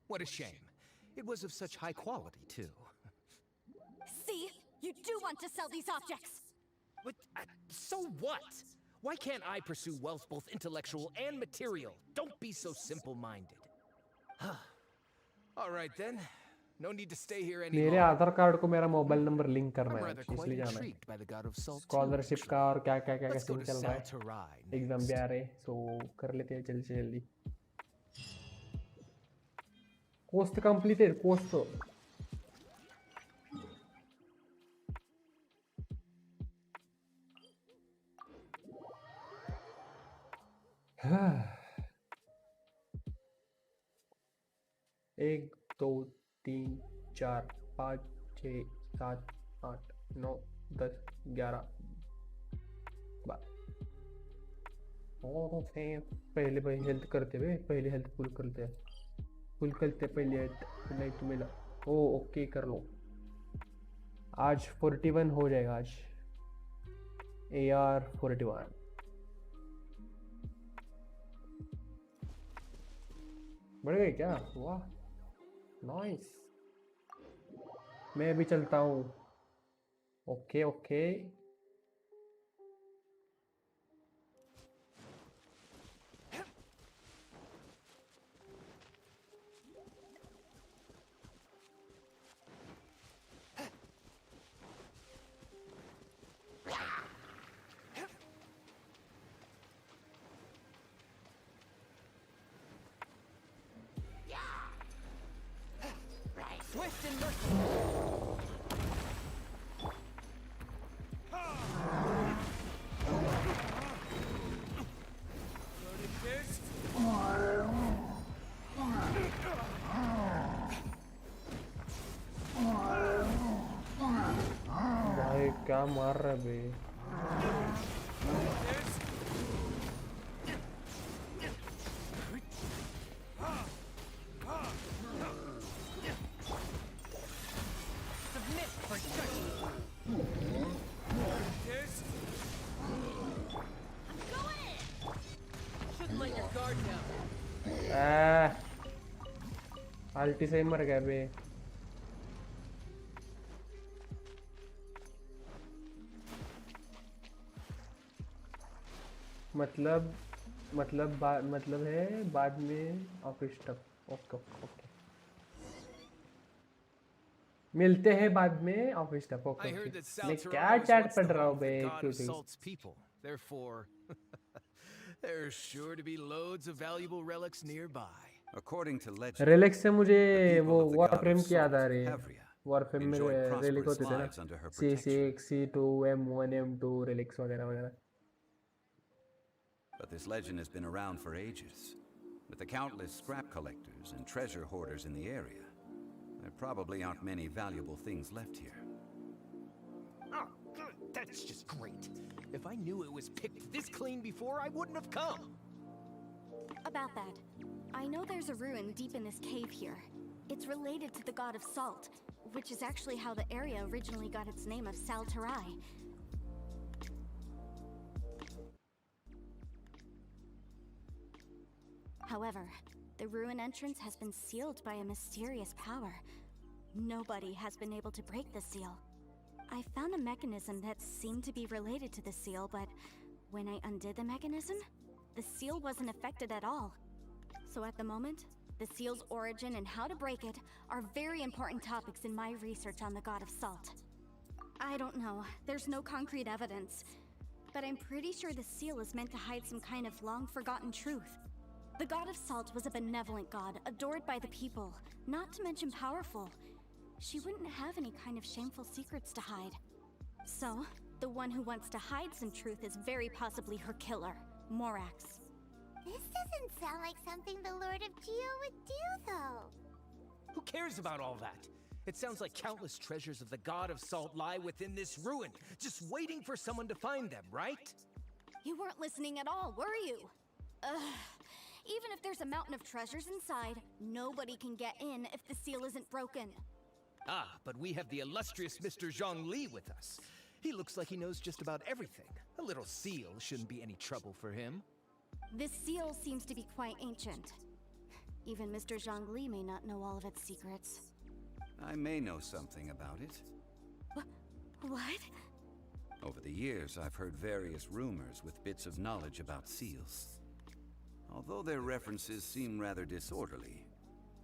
[SPEAKER 8] What a shame. It was of such high quality, too.
[SPEAKER 5] See? You do want to sell these objects!
[SPEAKER 8] But, so what? Why can't I pursue wealth both intellectual and material? Don't be so simple-minded. All right then. No need to stay here any
[SPEAKER 1] मेरे
[SPEAKER 8] longer.
[SPEAKER 1] आधार card को मेरा mobile number link करना
[SPEAKER 8] I'm
[SPEAKER 1] है
[SPEAKER 8] rather quite
[SPEAKER 1] इसलिए जाना है.
[SPEAKER 8] intrigued by the god of salt.
[SPEAKER 1] Scholarship का और क्या क्या क्या
[SPEAKER 8] Let's go
[SPEAKER 1] सीन
[SPEAKER 8] to
[SPEAKER 1] चल रहा है.
[SPEAKER 8] Saltarai
[SPEAKER 1] एग्जाम भी
[SPEAKER 8] next.
[SPEAKER 1] आ रहे सो कर लेते हैं जल्दी से जल्दी. Coast completed coast. एक 2 3 4 5 6 7 8 9 10 11 12. और पहले भाई हेल्थ करते हुए पहले हेल्थ फुल करते पहले हेल्थ नहीं तो मिला. ओ ओके कर लो. आज 41 हो जाएगा आज. AR 41. बढ़ गए क्या? वाह नाइस. मैं भी चलता हूँ. Okay okay.
[SPEAKER 8] Swift and merciful.
[SPEAKER 1] क्या मार रहा है बे? आल्टी से ही मर गया बे। मतलब है बाद में ऑफिस स्टफ। ओके ओके, मिलते हैं बाद में ऑफिस स्टफ। ओके मैं क्या चैट पढ़ रहा हूँ बे?
[SPEAKER 8] People. Therefore, there's sure to be loads of valuable relics nearby.
[SPEAKER 7] According to legend,
[SPEAKER 1] relics से मुझे
[SPEAKER 7] the
[SPEAKER 1] वो
[SPEAKER 7] people of the god
[SPEAKER 1] वॉरफ्रेम
[SPEAKER 7] of
[SPEAKER 1] की याद आ
[SPEAKER 7] salt,
[SPEAKER 1] रही है।
[SPEAKER 7] Havria,
[SPEAKER 1] वॉरफ्रेम में
[SPEAKER 7] enjoyed
[SPEAKER 1] रेलिक
[SPEAKER 7] prosperous
[SPEAKER 1] होते थे ना,
[SPEAKER 7] lives under her
[SPEAKER 1] C6,
[SPEAKER 7] protection.
[SPEAKER 1] C2, M1, M2 relics वगैरह वगैरह।
[SPEAKER 7] But this legend has been around for ages. With the countless scrap collectors and treasure hoarders in the area, there probably aren't many valuable things left here.
[SPEAKER 8] Oh, good. That's just great. If I knew it was picked this clean before, I wouldn't have come.
[SPEAKER 5] About that, I know there's a ruin deep in this cave here. It's related to the god of salt, which is actually how the area originally got its name of Saltarai. However, the ruin entrance has been sealed by a mysterious power. Nobody has been able to break the seal. I found a mechanism that seemed to be related to the seal, but when I undid the mechanism, the seal wasn't affected at all. So at the moment, the seal's origin and how to break it are very important topics in my research on the god of salt. I don't know, there's no concrete evidence, but I'm pretty sure the seal is meant to hide some kind of long-forgotten truth. The god of salt was a benevolent god, adored by the people, not to mention powerful. She wouldn't have any kind of shameful secrets to hide. So, the one who wants to hide some truth is very possibly her killer, Morax.
[SPEAKER 9] This doesn't sound like something the Lord of Geo would do, though.
[SPEAKER 8] Who cares about all that? It sounds like countless treasures of the god of salt lie within this ruin, just waiting for someone to find them, right?
[SPEAKER 5] You weren't listening at all, were you? Even if there's a mountain of treasures inside, nobody can get in if the seal isn't broken.
[SPEAKER 8] Ah, but we have the illustrious Mr. Zhongli with us. He looks like he knows just about everything. A little seal shouldn't be any trouble for him.
[SPEAKER 5] This seal seems to be quite ancient. Even Mr. Zhongli may not know all of its secrets.
[SPEAKER 7] I may know something about it.
[SPEAKER 5] What?
[SPEAKER 7] Over the years, I've heard various rumors with bits of knowledge about seals. Although their references seem rather disorderly,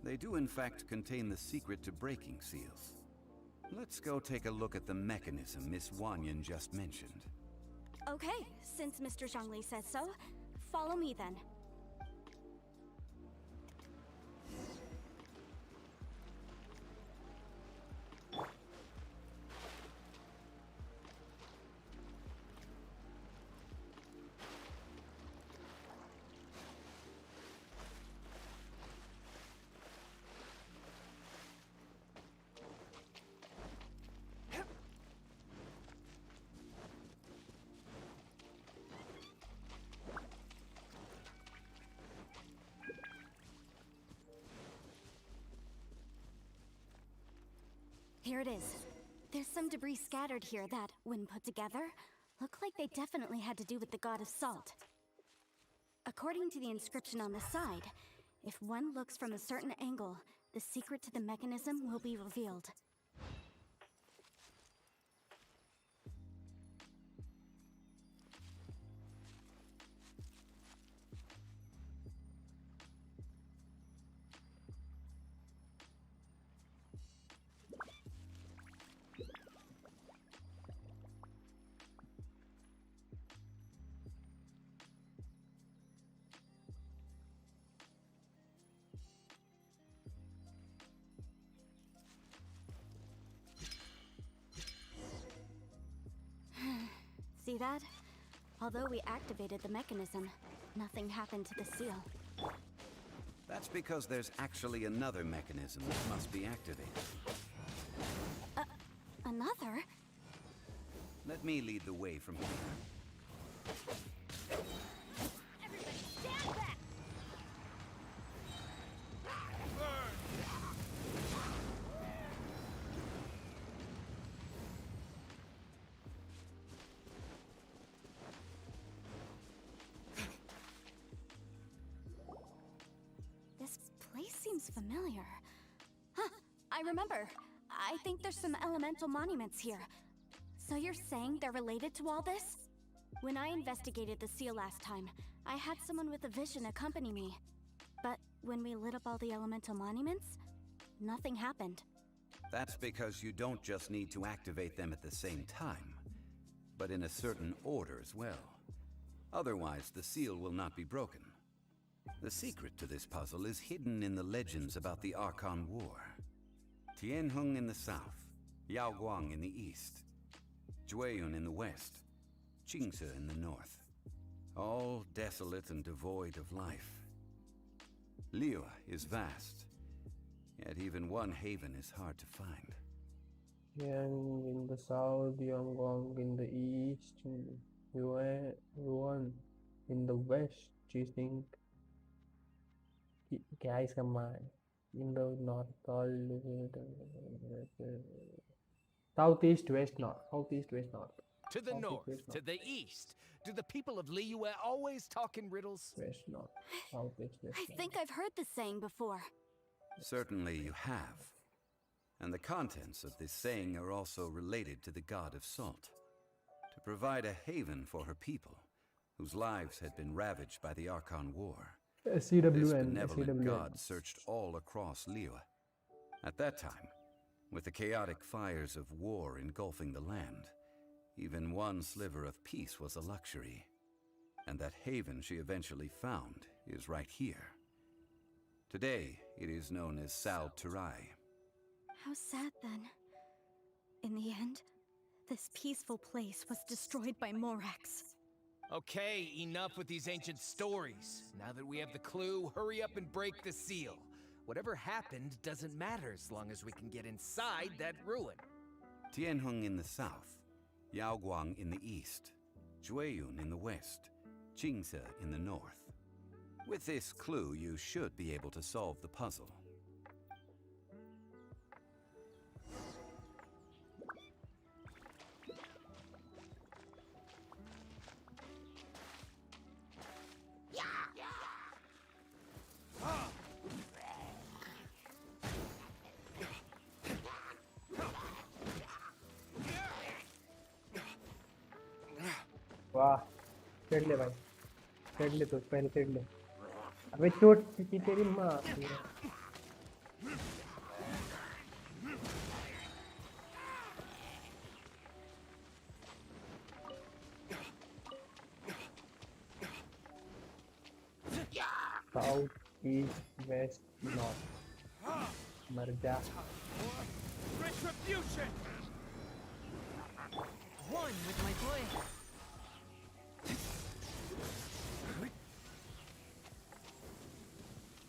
[SPEAKER 7] they do in fact contain the secret to breaking seals. Let's go take a look at the mechanism Miss Wanyan just mentioned.
[SPEAKER 5] Okay, since Mr. Zhongli says so, follow me then. Here it is. There's some debris scattered here that, when put together, look like they definitely had to do with the god of salt. According to the inscription on the side, if one looks from a certain angle, the secret to the mechanism will be revealed. See that? Although we activated the mechanism, nothing happened to the seal.
[SPEAKER 7] That's because there's actually another mechanism that must be activated.
[SPEAKER 5] Another?
[SPEAKER 7] Let me lead the way from here.
[SPEAKER 9] Everybody stand back!
[SPEAKER 5] This place seems familiar. Huh, I remember. I think there's some elemental monuments here. So you're saying they're related to all this? When I investigated the seal last time, I had someone with a vision accompany me. But when we lit up all the elemental monuments, nothing happened.
[SPEAKER 7] That's because you don't just need to activate them at the same time, but in a certain order as well. Otherwise, the seal will not be broken. The secret to this puzzle is hidden in the legends about the Archon War. Tianheng in the south, Yaoguang in the east, Jueyun in the west, Qingce in the north. All desolate and devoid of life. Liyue is vast, yet even one haven is hard to find.
[SPEAKER 1] Yang in the south, Yonggong in the east, Yuan in the west, Jising. Guys, come on. In the north, southeast, west, north. Southeast, west, north.
[SPEAKER 8] To the
[SPEAKER 1] Southeast,
[SPEAKER 8] north,
[SPEAKER 1] west,
[SPEAKER 8] to
[SPEAKER 1] north.
[SPEAKER 8] the east. Do the people of Liyue always talk in riddles?
[SPEAKER 1] West, north. Southeast, west,
[SPEAKER 5] I
[SPEAKER 1] north.
[SPEAKER 5] think I've heard this saying before.
[SPEAKER 7] Certainly you have. And the contents of this saying are also related to the god of salt. To provide a haven for her people, whose lives had been ravaged by the Archon War. This benevolent god searched all across Liyue. At that time, with the chaotic fires of war engulfing the land, even one sliver of peace was a luxury. And that haven she eventually found is right here. Today, it is known as Sal Turai.
[SPEAKER 5] How sad then. In the end, this peaceful place was destroyed by Morax.
[SPEAKER 8] Okay, enough with these ancient stories. Now that we have the clue, hurry up and break the seal. Whatever happened doesn't matter as long as we can get inside that ruin.
[SPEAKER 7] Tianheng in the south, Yaoguang in the east, Jueyun in the west, Qingce in the north. With this clue, you should be able to solve the puzzle.
[SPEAKER 1] वाह चढ़ ले भाई चढ़ ले तो पहले चढ़ ले अबे चोट की तेरी माँ साउथ ईस्ट वेस्ट नॉर्थ मर जा
[SPEAKER 4] Retribution! One with my blade.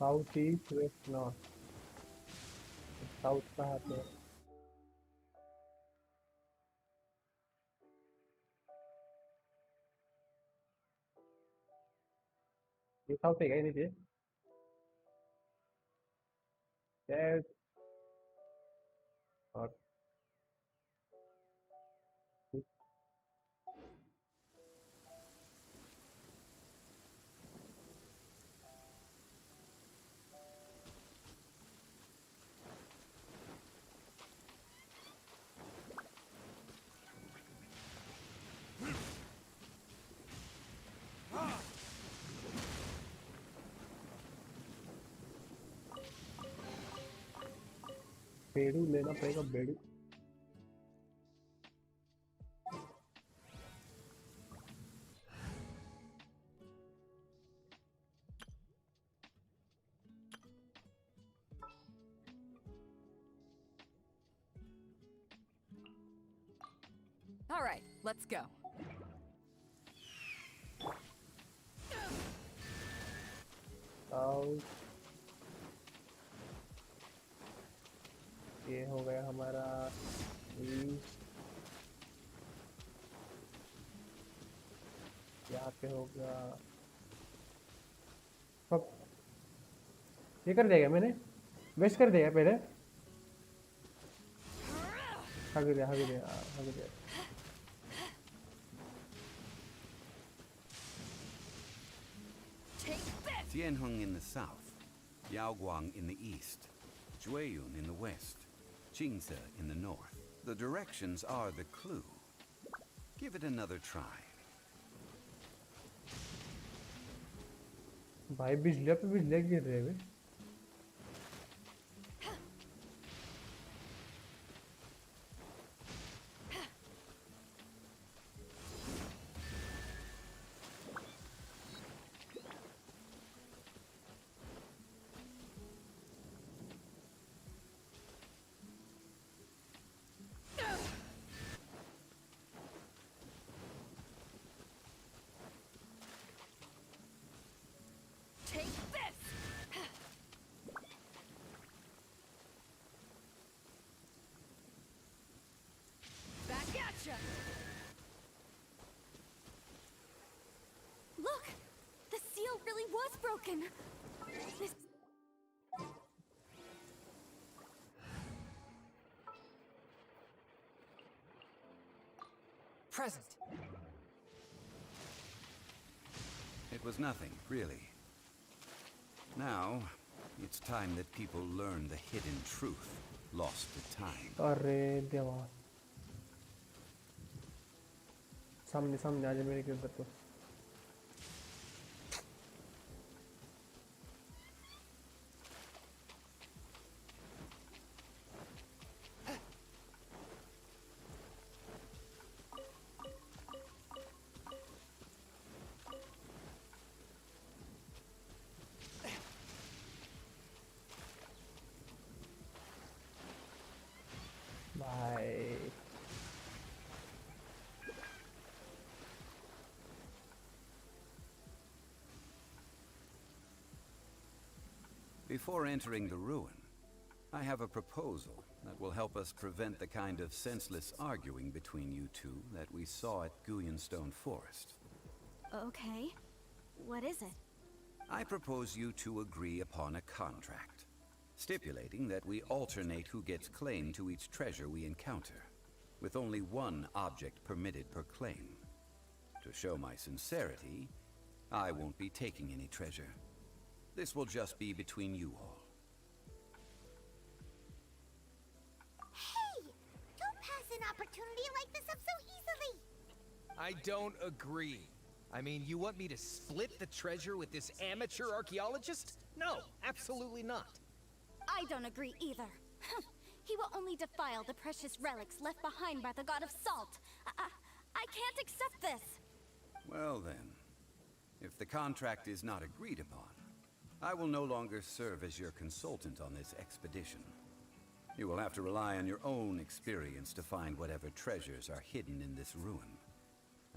[SPEAKER 1] South east west north south कहाँ पे ये साउथ है क्या नीचे और बेड़ू लेना पड़ेगा बेड़ू
[SPEAKER 11] All right, let's go.
[SPEAKER 1] South ये हो गया हमारा ईस्ट यहाँ पे हो गया। अब ये कर देगा मैंने, वेस्ट कर देगा पहले। हग दिया, हग दिया, हग दिया।
[SPEAKER 7] Tianheng in the south, Yaoguang in the east, Jueyun in the west, Qingze in the north. The directions are the clue. Give it another try.
[SPEAKER 1] भाई बिजली पे बिजली गिर रहे हैं।
[SPEAKER 5] Look! The seal really was broken! This...
[SPEAKER 8] Present.
[SPEAKER 7] It was nothing, really. Now, it's time that people learn the hidden truth lost to time.
[SPEAKER 1] अरे देवा, सामने सामने आ जा मेरे के उधर तो। भाई
[SPEAKER 7] Before entering the ruin, I have a proposal that will help us prevent the kind of senseless arguing between you two that we saw at Guyonstone Forest.
[SPEAKER 5] Okay. What is it?
[SPEAKER 7] I propose you two agree upon a contract, stipulating that we alternate who gets claim to each treasure we encounter, with only one object permitted per claim. To show my sincerity, I won't be taking any treasure. This will just be between you all.
[SPEAKER 9] Hey! Don't pass an opportunity like this up so easily!
[SPEAKER 8] I don't agree. I mean, you want me to split the treasure with this amateur archaeologist? No, absolutely not.
[SPEAKER 5] I don't agree either. He will only defile the precious relics left behind by the god of salt. I can't accept this.
[SPEAKER 7] Well then, if the contract is not agreed upon, I will no longer serve as your consultant on this expedition. You will have to rely on your own experience to find whatever treasures are hidden in this ruin,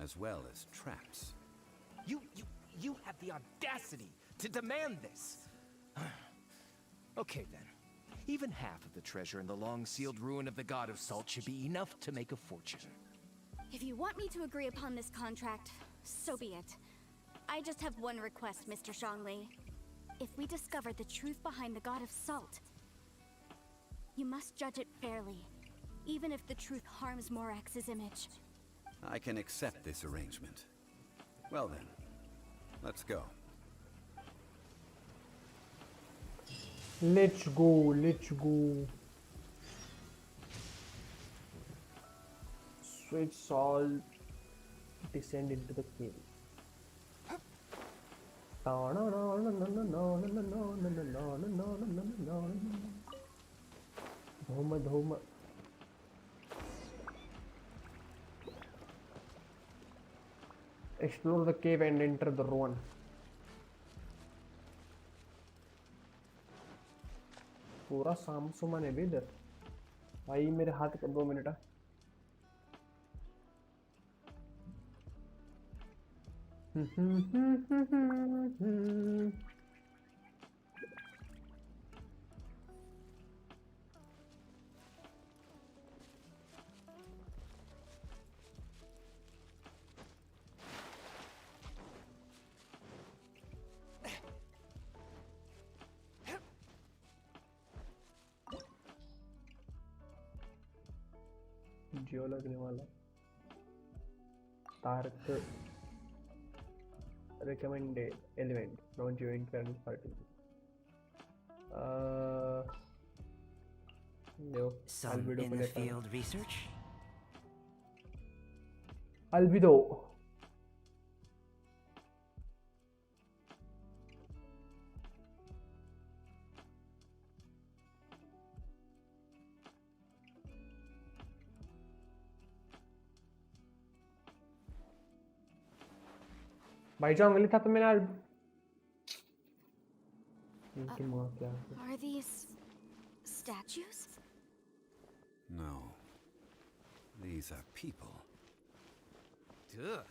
[SPEAKER 7] as well as traps.
[SPEAKER 8] You have the audacity to demand this. Okay then. Even half of the treasure in the long-sealed ruin of the God of Salt should be enough to make a fortune.
[SPEAKER 5] If you want me to agree upon this contract, so be it. I just have one request, Mr. Zhongli. If we discover the truth behind the God of Salt, you must judge it fairly, even if the truth harms Morax's image.
[SPEAKER 7] I can accept this arrangement. Well then, let's go.
[SPEAKER 1] Let's go, let's go. Sweet salt, descend into the cave. Dhoma, dhoma. Explore the cave and enter the ruin. पूरा साम सुमन है भी इधर भाई मेरे हाथ का 2 minute जियो लगने वाला Tarak recommended element not join current party. No,
[SPEAKER 12] Some
[SPEAKER 1] albedo
[SPEAKER 12] in the field research?
[SPEAKER 1] albedo. भाई जो अंगली था तो मैंने
[SPEAKER 5] Are these statues?
[SPEAKER 7] No. These are people.
[SPEAKER 8] Duh.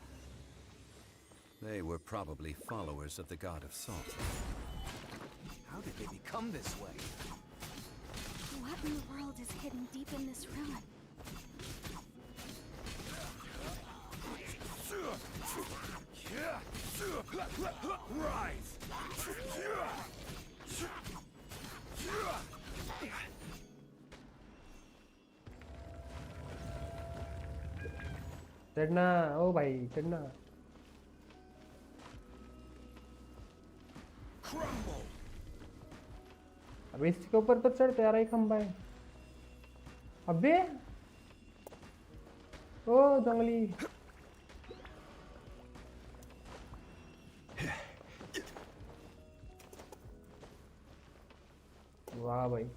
[SPEAKER 7] They were probably followers of the god of salt.
[SPEAKER 8] How did they become this way?
[SPEAKER 5] What in the world is hidden deep in this ruin?
[SPEAKER 8] Rise!
[SPEAKER 1] चढ़ना ओ भाई चढ़ना अबे इसके ऊपर तो चढ़ते आ रहा है खंबा है अबे ओ जंगली वाह भाई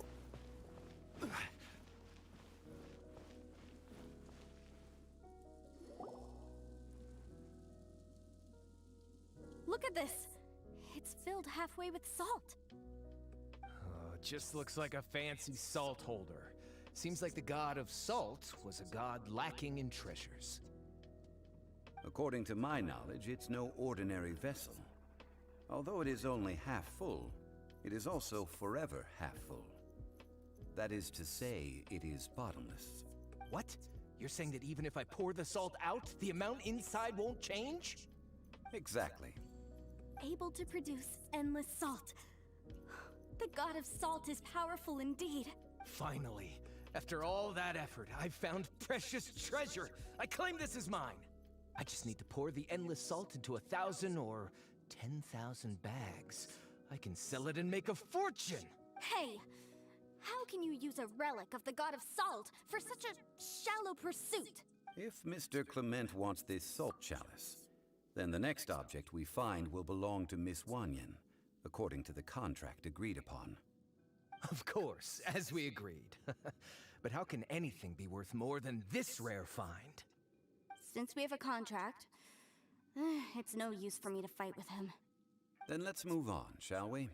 [SPEAKER 5] Look at this. It's filled halfway with salt.
[SPEAKER 8] Just looks like a fancy salt holder. Seems like the god of salt was a god lacking in treasures.
[SPEAKER 7] According to my knowledge, it's no ordinary vessel. Although it is only half full, it is also forever half full. That is to say, it is bottomless.
[SPEAKER 8] What? You're saying that even if I pour the salt out, the amount inside won't change?
[SPEAKER 7] Exactly.
[SPEAKER 5] Able to produce endless salt. The god of salt is powerful indeed.
[SPEAKER 8] Finally, after all that effort, I've found precious treasure. I claim this as mine. I just need to pour the endless salt into 1,000 or 10,000 bags. I can sell it and make a fortune.
[SPEAKER 5] Hey, how can you use a relic of the god of salt for such a shallow pursuit?
[SPEAKER 7] If Mr. Clement wants this salt chalice, then the next object we find will belong to Miss Wanyan, according to the contract agreed upon.
[SPEAKER 8] Of course, as we agreed. But how can anything be worth more than this rare find?
[SPEAKER 5] Since we have a contract, it's no use for me to fight with him.
[SPEAKER 7] Then let's move on, shall we?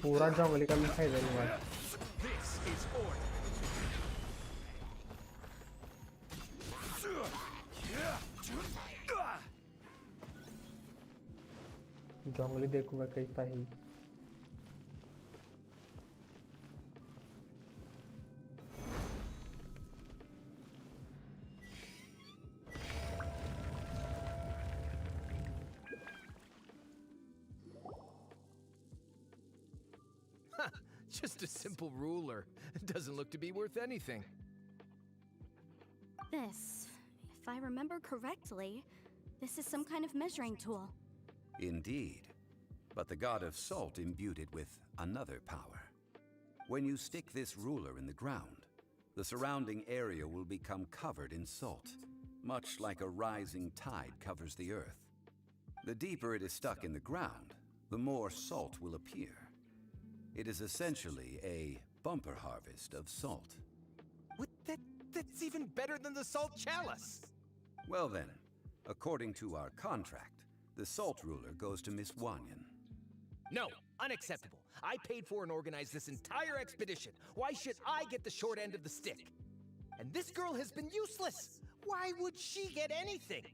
[SPEAKER 1] पूरा जंगली का मिठाई देने वाला
[SPEAKER 8] This is order.
[SPEAKER 1] जंगली देखूंगा कैसा ही
[SPEAKER 8] Just a simple ruler. It doesn't look to be worth anything.
[SPEAKER 5] This, if I remember correctly, this is some kind of measuring tool.
[SPEAKER 7] Indeed. But the god of salt imbued it with another power. When you stick this ruler in the ground, the surrounding area will become covered in salt, much like a rising tide covers the earth. The deeper it is stuck in the ground, the more salt will appear. It is essentially a bumper harvest of salt.
[SPEAKER 8] What? That's even better than the salt chalice!
[SPEAKER 7] Well then, according to our contract, the salt ruler goes to Miss Wanyan.
[SPEAKER 8] No, unacceptable. I paid for and organized this entire expedition. Why should I get the short end of the stick? And this girl has been useless. Why would she get anything?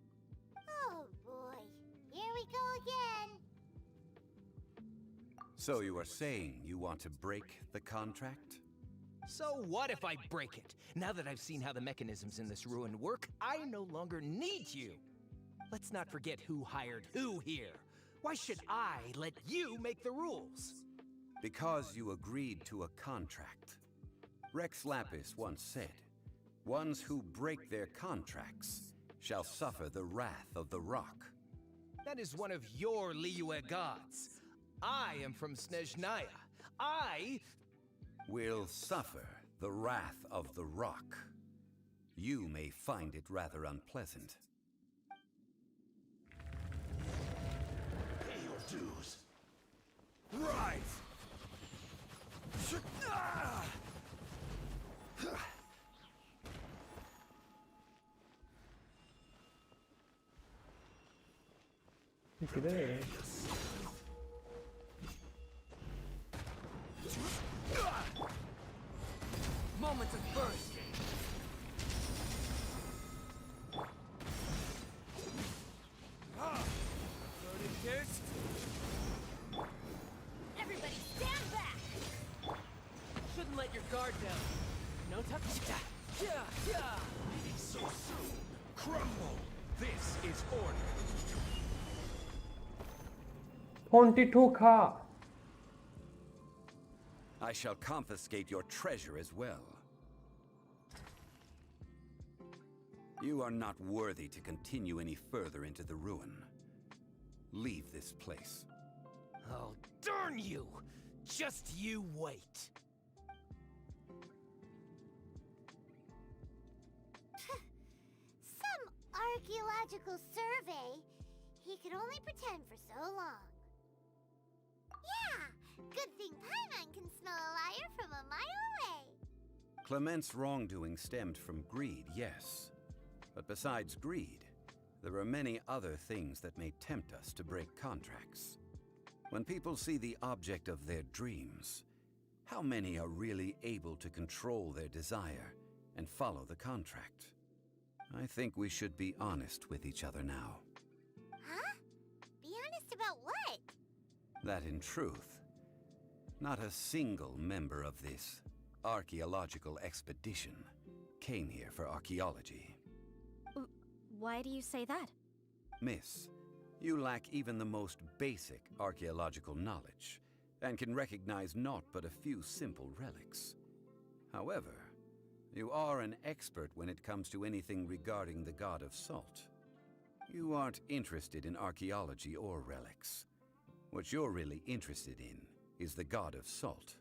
[SPEAKER 9] Oh boy. Here we go again.
[SPEAKER 7] So you are saying you want to break the contract?
[SPEAKER 12] So what if I break it? Now that I've seen how the mechanisms in this ruin work, I no longer need you. Let's not forget who hired who here. Why should I let you make the rules?
[SPEAKER 7] Because you agreed to a contract. Rex Lapis once said, "Ones who break their contracts shall suffer the wrath of the rock."
[SPEAKER 12] That is one of your Liyue gods. I am from Snezhnaya. I
[SPEAKER 7] will suffer the wrath of the rock. You may find it rather unpleasant.
[SPEAKER 2] Pay your dues.
[SPEAKER 12] rise! Moments of burst. Burning fist.
[SPEAKER 11] Everybody stand back!
[SPEAKER 12] Shouldn't let your guard down. No touch.
[SPEAKER 2] Leaving so soon. Crumble. This is order.
[SPEAKER 1] 22K.
[SPEAKER 7] I shall confiscate your treasure as well. You are not worthy to continue any further into the ruin. Leave this place.
[SPEAKER 12] Oh, darn you! Just you wait.
[SPEAKER 9] Some archaeological survey. He could only pretend for so long. Yeah, good thing Paimon can smell a liar from a mile away.
[SPEAKER 7] Clement's wrongdoing stemmed from greed, yes. But besides greed, there are many other things that may tempt us to break contracts. When people see the object of their dreams, how many are really able to control their desire and follow the contract? I think we should be honest with each other now.
[SPEAKER 9] Huh? Be honest about what?
[SPEAKER 7] That in truth, not a single member of this archaeological expedition came here for archaeology.
[SPEAKER 5] Why do you say that?
[SPEAKER 7] Miss, you lack even the most basic archaeological knowledge, and can recognize naught but a few simple relics. However, you are an expert when it comes to anything regarding the god of salt. You aren't interested in archaeology or relics. What you're really interested in is the god of salt.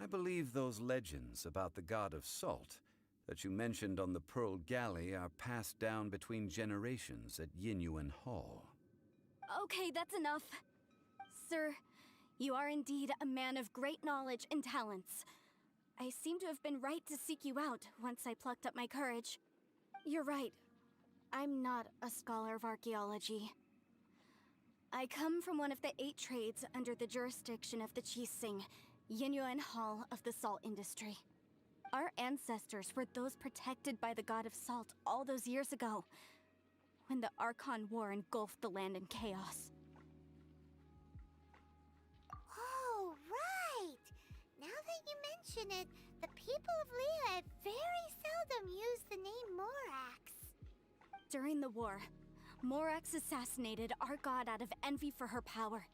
[SPEAKER 7] I believe those legends about the god of salt that you mentioned on the Pearl Galley are passed down between generations at Yinyuan Hall.
[SPEAKER 5] Okay, that's enough. Sir, you are indeed a man of great knowledge and talents. I seem to have been right to seek you out once I plucked up my courage. You're right. I'm not a scholar of archaeology. I come from one of the 8 trades under the jurisdiction of the Chising, Yinyuan Hall of the salt industry. Our ancestors were those protected by the god of salt all those years ago, when the Archon War engulfed the land in chaos.
[SPEAKER 9] Oh, right! Now that you mention it, the people of Liyue very seldom use the name Morax.
[SPEAKER 5] During the war, Morax assassinated our god out of envy for her power.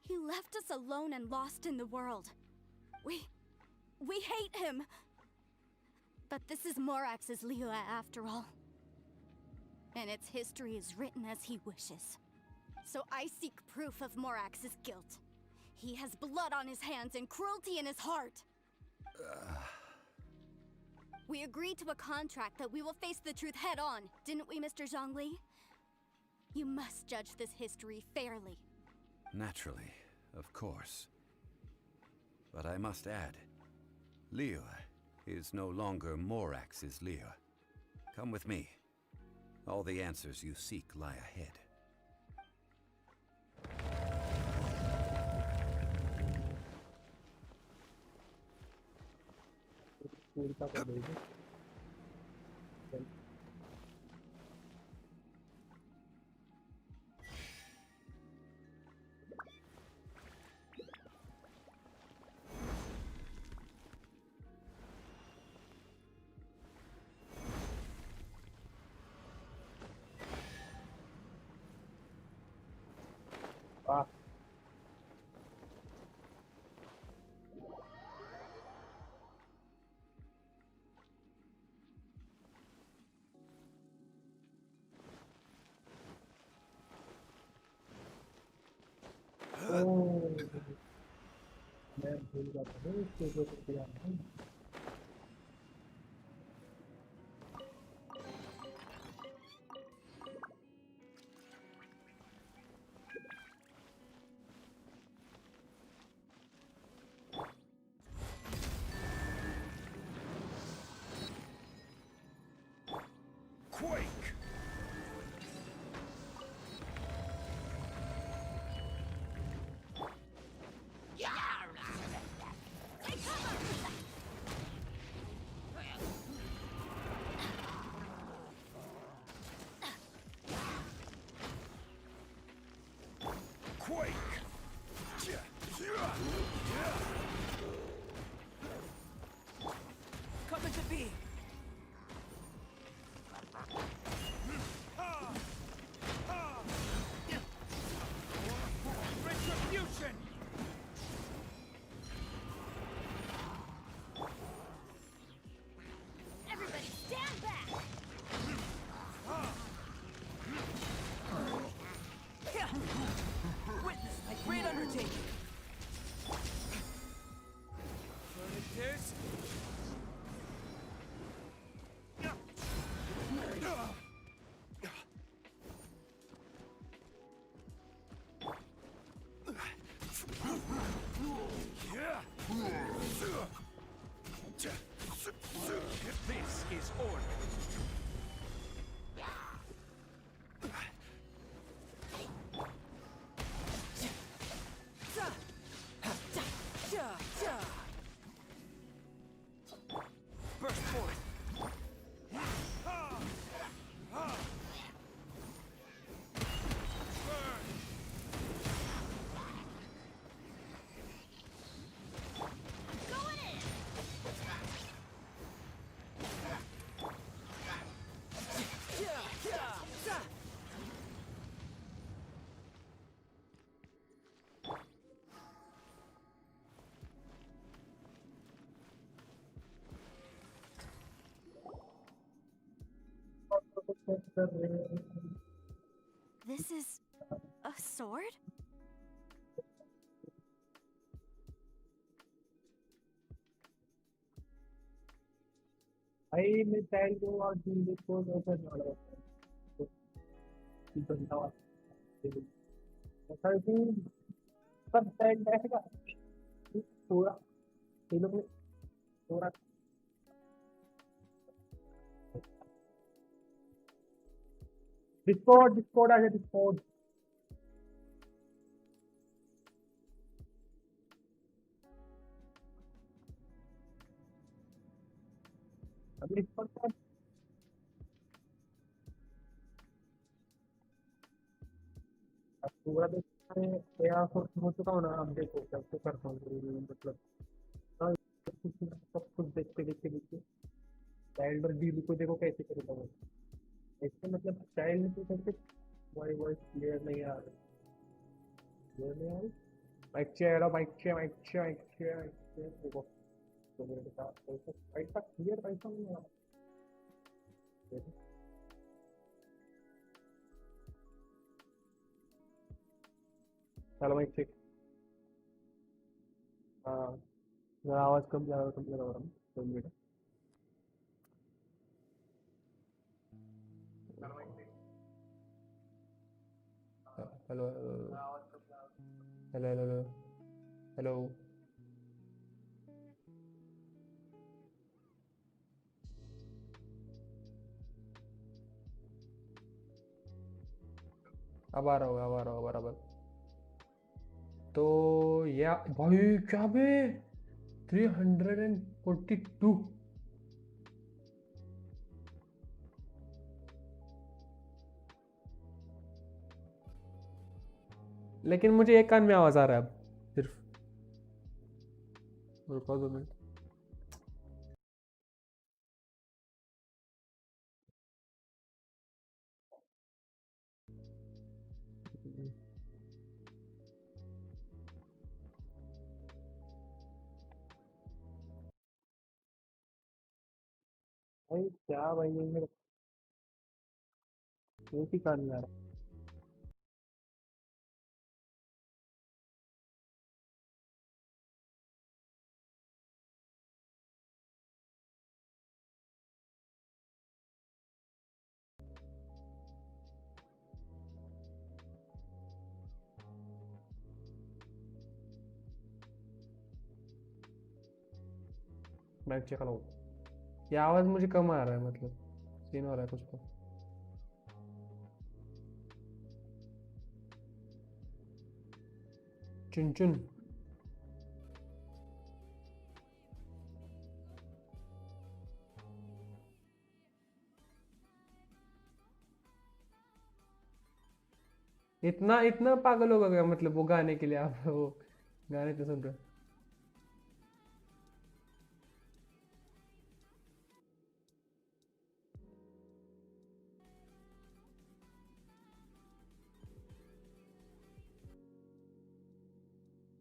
[SPEAKER 5] He left us alone and lost in the world. We hate him! But this is Morax's Liyue after all. And its history is written as he wishes. So I seek proof of Morax's guilt. He has blood on his hands and cruelty in his heart. We agreed to a contract that we will face the truth head on, didn't we, Mr. Zhongli? You must judge this history fairly.
[SPEAKER 7] Naturally, of course. But I must add, Liyue is no longer Morax's Liyue. Come with me. All the answers you seek lie ahead.
[SPEAKER 4] Quake! Quake!
[SPEAKER 12] Come into being.
[SPEAKER 4] Retribution!
[SPEAKER 11] Everybody stand back!
[SPEAKER 12] Witness my great undertaking.
[SPEAKER 4] This? This is order.
[SPEAKER 12] Burst forth.
[SPEAKER 11] Going in!
[SPEAKER 5] This is a sword?
[SPEAKER 1] भाई मैं child को और DILUC को ऐसा नहीं वाला ऐसा कि सब चाइल्ड रहेगा पूरा DILUC में पूरा डिस्कॉर्ड आ गया डिस्कॉर्ड अभी डिस्कॉर्ड पूरा देखते हो चुका हूँ ना अब देखो कैसे करता हूँ मतलब हाँ, सब कुछ देखते देखते देखते चाइल्ड और DILUC को देखो कैसे करता हूँ ऐसे मतलब चाइल्ड को कैसे वॉइस क्लियर नहीं आ रही क्लियर नहीं आ रही माइक चेयर देखो तो मेरे साथ ऐसा क्लियर ऐसा नहीं आ रहा देखो चलो माइक चेक हाँ मेरा आवाज़ कम ज़्यादा हो रहा है 2 minute hello hello hello hello अब आ रहा होगा अब आ रहा होगा बराबर तो या भाई क्या बे 342 लेकिन मुझे एक कान में आवाज़ आ रहा है अब सिर्फ रुको 2 मिनट भाई क्या भाई ये एक ही कान में आ रहा है माइक चेक करो। ये आवाज़ मुझे कम आ रहा है, मतलब सीन हो रहा है कुछ तो। चुन चुन इतना इतना पागल होगा क्या, मतलब वो गाने के लिए आप वो गाने तो सुन रहे हो?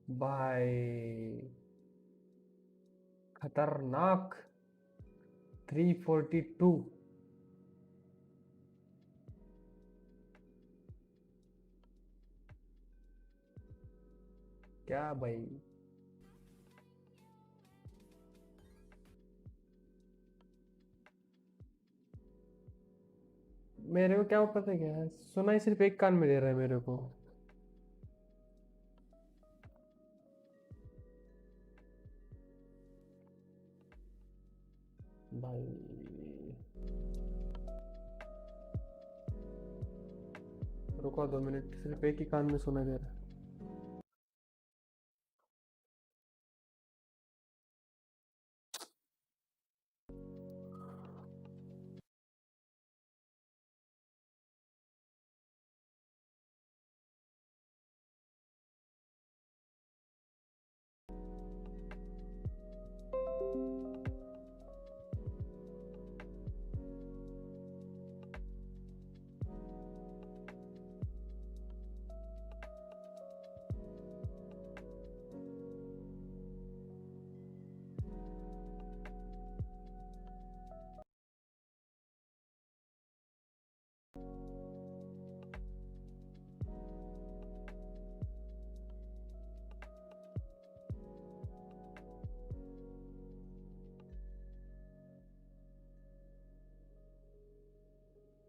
[SPEAKER 1] भाई खतरनाक 342। क्या भाई, मेरे को क्या पता है, क्या सुना ही सिर्फ एक कान में दे रहा है मेरे को। भाई रुको 2 मिनट, सिर्फ एक ही कान में सुना दे रहा है।